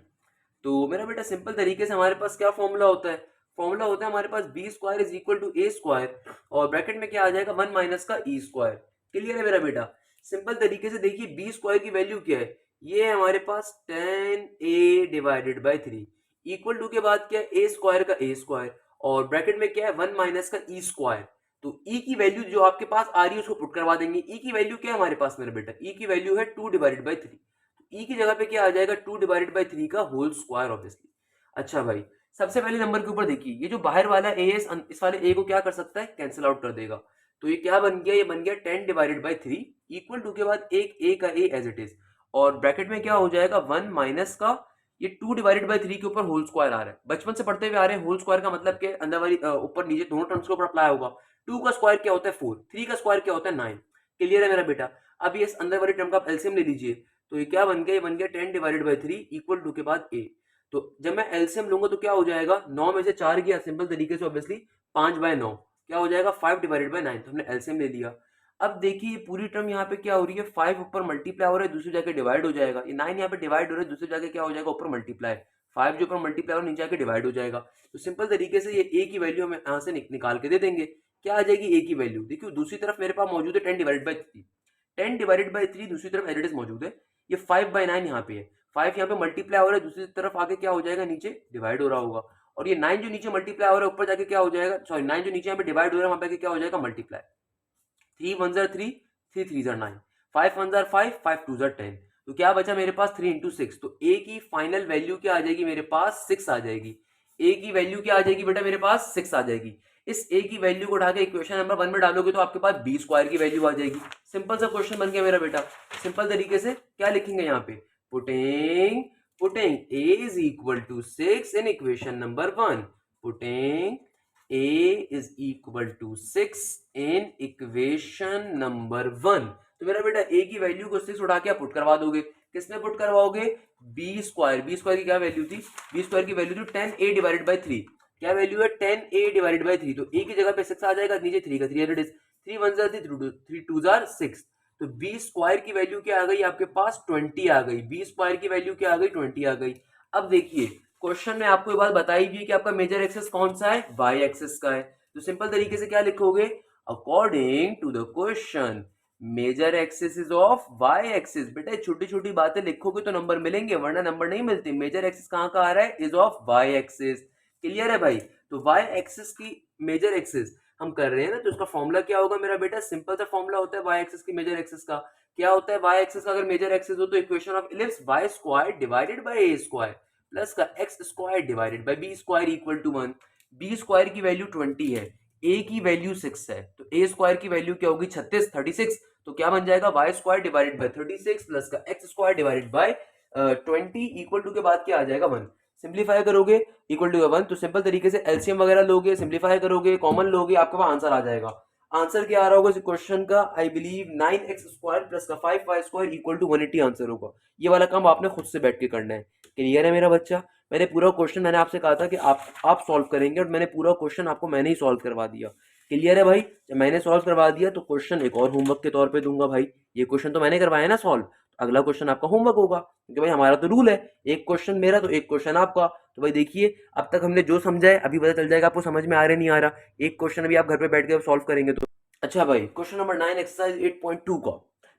तो मेरा बेटा सिंपल तरीके से हमारे पास क्या फॉर्मूला होता है, फॉर्मूला होता है हमारे पास b square is equal to a square, और ब्रैकेट में क्या आ जाएगा, 1 माइनस का ई स्क्वायर। क्लियर है मेरा बेटा? सिंपल तरीके से देखिए बी स्क्वायर की वैल्यू क्या है, ये है हमारे पास 10a/3, इक्वल टू के बाद क्या है, ए स्क्वायर का ए स्क्वायर, और ब्रैकेट में क्या है, 1 माइनस का ई स्क्वायर। तो ई की वैल्यू जो आपके पास आ रही है उसको पुट करवा देंगे। ई की वैल्यू क्या है हमारे पास मेरा बेटा, ई की वैल्यू है 2/3। ई की जगह पे क्या आ जाएगा, 2/3 का होल स्क्वायर ऑब्वियसली। अच्छा भाई, सबसे पहले नंबर के ऊपर देखिए, ये जो बाहर वाला ए है इस वाले ए को क्या कर सकता है, कैंसिल आउट कर देगा। तो ये क्या बन गया, ये बन गया 10/3, इक्वल टू के बाद एक ए का ए एज इट इज, और ब्रैकेट में क्या हो जाएगा, 1 माइनस का ये 2/3 के ऊपर होल स्क्वायर आ रहा है। बचपन से पढ़ते हुए आ रहे हैं, होल स्क्वायर का मतलब क्या है, अंदर वाली ऊपर नीचे दोनों टर्म्स के ऊपर अप्लाई होगा। 2 का स्क्वायर क्या होता है 4, 3 का स्क्वायर क्या होता है 9। क्लियर है मेरा बेटा? अब ये अंदर वाली टर्म का आप एलसीएम ले लीजिए। तो ये क्या बन गया, ये बन गया 10/3 इक्वल टू के बाद ए। तो जब मैं एलसीएम लूंगा तो क्या हो जाएगा, 9 में से 4 गया, सिंपल तरीके से ऑब्वियसली 5/9 क्या हो जाएगा, 5/9। तो हमने एलसीएम ले लिया। अब देखिए ये पूरी टर्म यहाँ पे क्या हो रही है, 5 ऊपर मल्टीप्लाई हो रहा है, दूसरी जगह डिवाइड हो जाएगा। ये 9 यहाँ पे डिवाइड हो रहा है, दूसरी जगह क्या हो जाएगा, ऊपर मल्टीप्लाई। 5 जो ऊपर मल्टीप्लाई और नीचे आके डिवाइड हो जाएगा। तो सिंपल तरीके से ये ए की वैल्यू हमें यहाँ से निकाल के दे देंगे। क्या आ जाएगी ए की वैल्यू? देखिए दूसरी तरफ मेरे पास मौजूद है 10 डिवाइडेड बाई 3, 10 डिवाइडेड बाई 3 दूसरी तरफ एज इट इज मौजूद है। ये 5/9 यहाँ पे है, 5 यहाँ पे मल्टीप्लाई हो रहा है, दूसरी तरफ आके क्या हो जाएगा, नीचे डिवाइड हो रहा होगा। और ये 9 जो नीचे मल्टीप्लाई हो रहा है ऊपर जाके क्या हो जाएगा, सॉरी 9 जो नीचे यहाँ पे डिवाइड हो रहा है वहां पे क्या हो जाएगा, मल्टीप्लाई। 3 1 3, 3 3 9, 5 1 5, 5 2 10। तो क्या बचा मेरे पास 3 इंटू 6। तो ए की फाइनल वैल्यू क्या आ जाएगी मेरे पास, 6 आ जाएगी। ए की वैल्यू क्या आ जाएगी बेटा मेरे पास, 6 आ जाएगी। इस ए की वैल्यू को उठा के इक्वेशन नंबर 1 में डालोगे तो आपके पास बी स्क्वायर की वैल्यू आ जाएगी। सिंपल सा क्वेश्चन बन गया मेरा बेटा। सिंपल तरीके से क्या लिखेंगे यहाँ पे, putting putting a is equal to 6 in equation number 1, putting a is equal to 6 in equation number 1। तो मेरा बेटा a की वैल्यू को 6 उठा के आप पुट करवा दोगे। किसमें पुट करवाओगे, बी स्क्वायर। बी स्क्वायर की क्या वैल्यू थी, बी स्क्वायर की वैल्यू थी 10a डिवाइडेड बाई 3। क्या वैल्यू है, 10a डिवाइडेड बाई 3। तो a की जगह पे 6 आ जाएगा, नीचे 3 का 3 इज 3 1 3 2 6। तो बी स्क्वायर की वैल्यू क्या आ गई आपके पास, 20 आ गई। बी स्क्वायर की वैल्यू क्या आ गई, 20 आ गई। अब देखिए क्वेश्चन में आपको ये बात बताई गई कि आपका मेजर एक्सिस कौन सा है, वाई एक्सिस का है। तो सिंपल तरीके से क्या लिखोगे, according to the question major axis is of y axis. बेटा छोटी छोटी बातें लिखोगे तो नंबर मिलेंगे, वरना नंबर नहीं मिलते। मेजर एक्सिस कहाँ का आ रहा है, is of y axis. Clear है भाई। तो वाई एक्सिस की मेजर एक्सिस हम कर रहे हैं ना, तो उसका फॉर्मूला क्या होगा मेरा बेटा, सिंपल सा फॉर्मूला होता है वाई एक्सिस की मेजर एक्सिस का। क्या होता है वाई एक्सिस का अगर मेजर एक्सिस हो, तो equation of ellipse y square divided by a square plus का x square divided by b square equal to 1। B square की वैल्यू 20 है, ए की वैल्यू 6 है, तो ए स्क्वायर की वैल्यू क्या होगी, 36। तो क्या बन जाएगा, y square divided by 36 plus का x square divided by 20 equal to के बाद क्या आ जाएगा, 1। सिंप्लीफाई करोगे इक्वल टू 1। तो सिंपल तरीके से एलसीएम वगैरह लोगे, सिंप्लीफाई करोगे, कॉमन लोगे, आपके पास आंसर आ जाएगा। आंसर क्या आ रहा होगा इस क्वेश्चन का, I believe 9x square plus का 5y square equal to 180 answer होगा। ये वाला काम आपने खुद से बैठ के करना है। क्लियर है मेरा बच्चा। मैंने पूरा क्वेश्चन, मैंने आपसे कहा था कि आप सॉल्व करेंगे, और मैंने पूरा क्वेश्चन आपको मैंने ही सॉल्व करवा दिया। क्लियर है भाई। जब मैंने सॉल्व करवा दिया तो क्वेश्चन एक और होमवर्क के तौर पे दूंगा भाई। ये क्वेश्चन तो मैंने करवाया ना सॉल्व, अगला क्वेश्चन आपका होमवर्क होगा, क्योंकि भाई हमारा तो रूल है, एक क्वेश्चन मेरा तो एक क्वेश्चन आपका। तो भाई देखिए अब तक हमने जो समझा है अभी पता चल जाएगा आपको समझ में आ रहा नहीं आ रहा। एक क्वेश्चन अभी आप घर पे बैठ के सॉल्व करेंगे तो। अच्छा भाई, क्वेश्चन नंबर 9 एक्सरसाइज 8.2 का।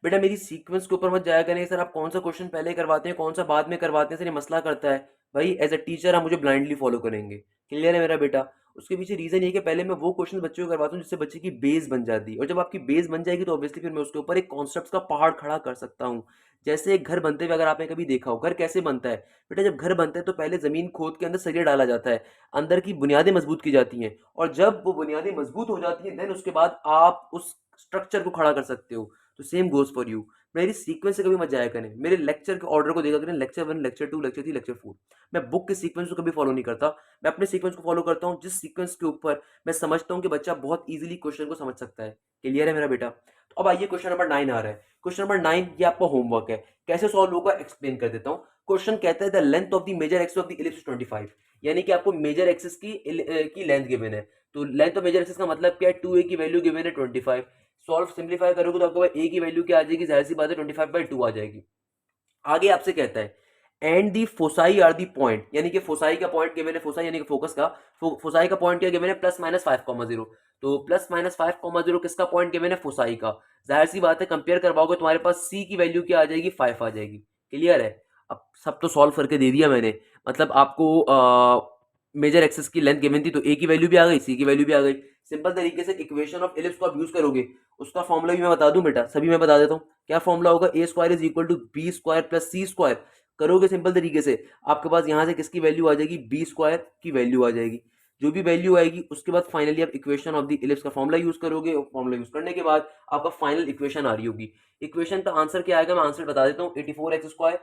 बेटा मेरी सीक्वेंस के ऊपर मत जाया करें सर, आप कौन सा क्वेश्चन पहले करवाते हैं कौन सा बाद में करवाते हैं सर, ये मसला करता है। भाई एज अ टीचर आप मुझे ब्लाइंडली फॉलो करेंगे। क्लियर है मेरा बेटा। उसके पीछे रीजन ये कि पहले मैं वो क्वेश्चन बच्चों को करवाता हूँ जिससे बच्चे की बेस बन जाती है, और जब आपकी बेस बन जाएगी तो ऑब्वियसली फिर मैं उसके ऊपर एक कॉन्सेप्ट का पहाड़ खड़ा कर सकता हूँ। जैसे एक घर बनते हुए अगर आपने कभी देखा हो, घर कैसे बनता है बेटा, जब घर बनता है तो पहले जमीन खोद के अंदर सरिया डाला जाता है, अंदर की बुनियादें मजबूत की जाती हैं, और जब वो बुनियादें मजबूत हो जाती हैं देन उसके बाद आप उस स्ट्रक्चर को खड़ा कर सकते हो। तो सेम गोज फॉर यू। मेरी सीक्वेंस से कभी मत जाया करें, मेरे लेक्चर के ऑर्डर को देखा करें, लेक्चर 1 लेक्चर 2 लेक्चर 3 लेक्चर 4। मैं बुक के सीक्वेंस को कभी फॉलो नहीं करता, मैं अपने सीक्वेंस को फॉलो करता हूँ जिस सीक्वेंस के ऊपर मैं समझता हूँ कि बच्चा बहुत इजीली क्वेश्चन को समझ सकता है। क्लियर है मेरा बेटा। तो अब आइए क्वेश्चन नंबर 9 आ रहा है। क्वेश्चन नंबर 9 ये आपका होमवर्क है, कैसे सॉल्व होगा एक्सप्लेन कर देता हूँ। क्वेश्चन कहता है the length of the major axis of the ellipse 25, यानी कि आपको मेजर एक्सिस की लेंथ गिवन है। तो लेंथ ऑफ मेजर एक्सिस का मतलब क्या है, 2a की वैल्यू गिवन है 25। सॉल्व सिंप्लीफाई करोगे तो आपको a की वैल्यू क्या आ जाएगी, जाहिर सी बात है 25/2 आ जाएगी। आगे आपसे कहता है and the foci are the point, यानी कि फोसाई का पॉइंट गिवन है, फोसाई यानी कि फोकस का, फोसाई का पॉइंट क्या गिवन है, +-5,0। तो +-5,0 किसका पॉइंट गिवन है, फोसाई का। जाहिर सी बात है कंपेयर करवाओगे तुम्हारे पास सी की वैल्यू क्या आ जाएगी, 5 आ जाएगी। क्लियर है। अब सब तो सॉल्व करके दे दिया मैंने, मतलब आपको मेजर एक्सिस की लेंथ गिवन थी तो ए की वैल्यू भी आ गई, सी की वैल्यू भी आ गई। सिंपल तरीके से इक्वेशन ऑफ इलिप्स को आप यूज करोगे, उसका फॉर्मूला भी मैं बता दूं बेटा, सभी मैं बता देता हूँ। क्या फॉर्मूला होगा, a square is equal to b square plus c square. करोगे सिंपल तरीके से आपके पास यहाँ से किसकी वैल्यू आ जाएगी, बी स्क्वायर की वैल्यू आ जाएगी। जो भी वैल्यू आएगी उसके बाद फाइनली आप इक्वेशन ऑफ द इलिप्स का फॉर्मूला यूज करोगे, और फॉर्मूला यूज करने के बाद आपका फाइनल इक्वेशन आ रही होगी। इक्वेशन का आंसर क्या आएगा, मैं आंसर बता देता हूँ, 84x स्क्वायर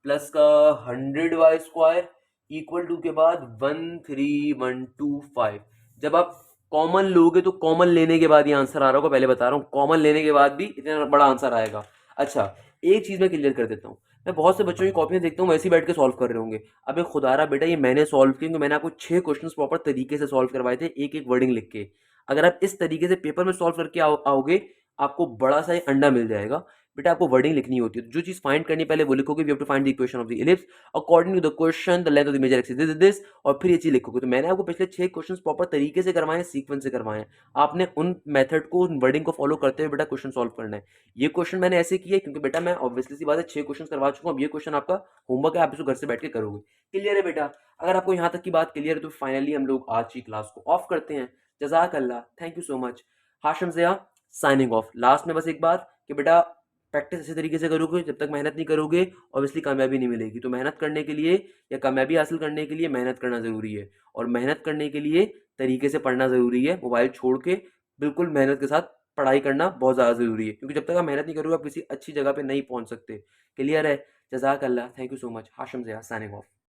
प्लस का 100y स्क्वायर इक्वल टू के बाद 13125। जब आप कॉमन लोगे तो कॉमन लेने के बाद ये आंसर आ रहा होगा, पहले बता रहा हूँ, कॉमन लेने के बाद भी इतना बड़ा आंसर आएगा। अच्छा एक चीज मैं क्लियर कर देता हूँ, मैं बहुत से बच्चों की कॉपियां देखता हूँ वैसे ही बैठ के सॉल्व कर रहे होंगे। अबे खुदारा बेटा ये मैंने सॉल्व किया क्योंकि मैंने आपको 6 क्वेश्चंस प्रॉपर तरीके से सॉल्व करवाए थे, एक एक वर्डिंग लिख के। अगर आप इस तरीके से पेपर में सॉल्व करके आओगे आपको बड़ा सा अंडा मिल जाएगा। बेटा आपको वर्डिंग लिखनी होती है, तो जो चीज़ फाइंड करनी पहले वो लिखोगे, we have to find the equation of the ellipse according to the question the length of the major axis this और फिर ये चीज़ लिखोगे। तो मैंने आपको पिछले 6 क्वेश्चंस प्रॉपर तरीके से करवाए हैं, सीक्वेंस से करवाए हैं। आपने उन मेथड को, उन वर्डिंग को फॉलो करते हुए बेटा क्वेश्चन सॉल्व करना है। ये क्वेश्चन मैंने ऐसे किया क्योंकि बेटा मैं ऑब्वियसली सी बात है 6 क्वेश्चन करवा चुका हूँ। अब ये क्वेश्चन आपका होमवर्क है, आप इसको घर से बैठ के करोगे। क्लियर है बेटा? अगर आपको यहाँ तक की बात क्लियर है तो फाइनली हम लोग आज की क्लास को ऑफ करते हैं। जज़ाक अल्लाह, thank you so much. Hashim Zia signing off. Last में बस एक बात कि बेटा प्रैक्टिस अच्छे तरीके से करोगे, जब तक मेहनत नहीं करोगे ऑब्वियसली कामयाबी नहीं मिलेगी। तो मेहनत करने के लिए या कामयाबी हासिल करने के लिए मेहनत करना ज़रूरी है, और मेहनत करने के लिए तरीके से पढ़ना ज़रूरी है। मोबाइल छोड़ के बिल्कुल मेहनत के साथ पढ़ाई करना बहुत ज़्यादा ज़रूरी है, क्योंकि जब तक आप मेहनत नहीं करोगे आप किसी अच्छी जगह पे नहीं पहुंच सकते। क्लियर है? जज़ाक अल्लाह, thank you so much. Hashim Zia signing of.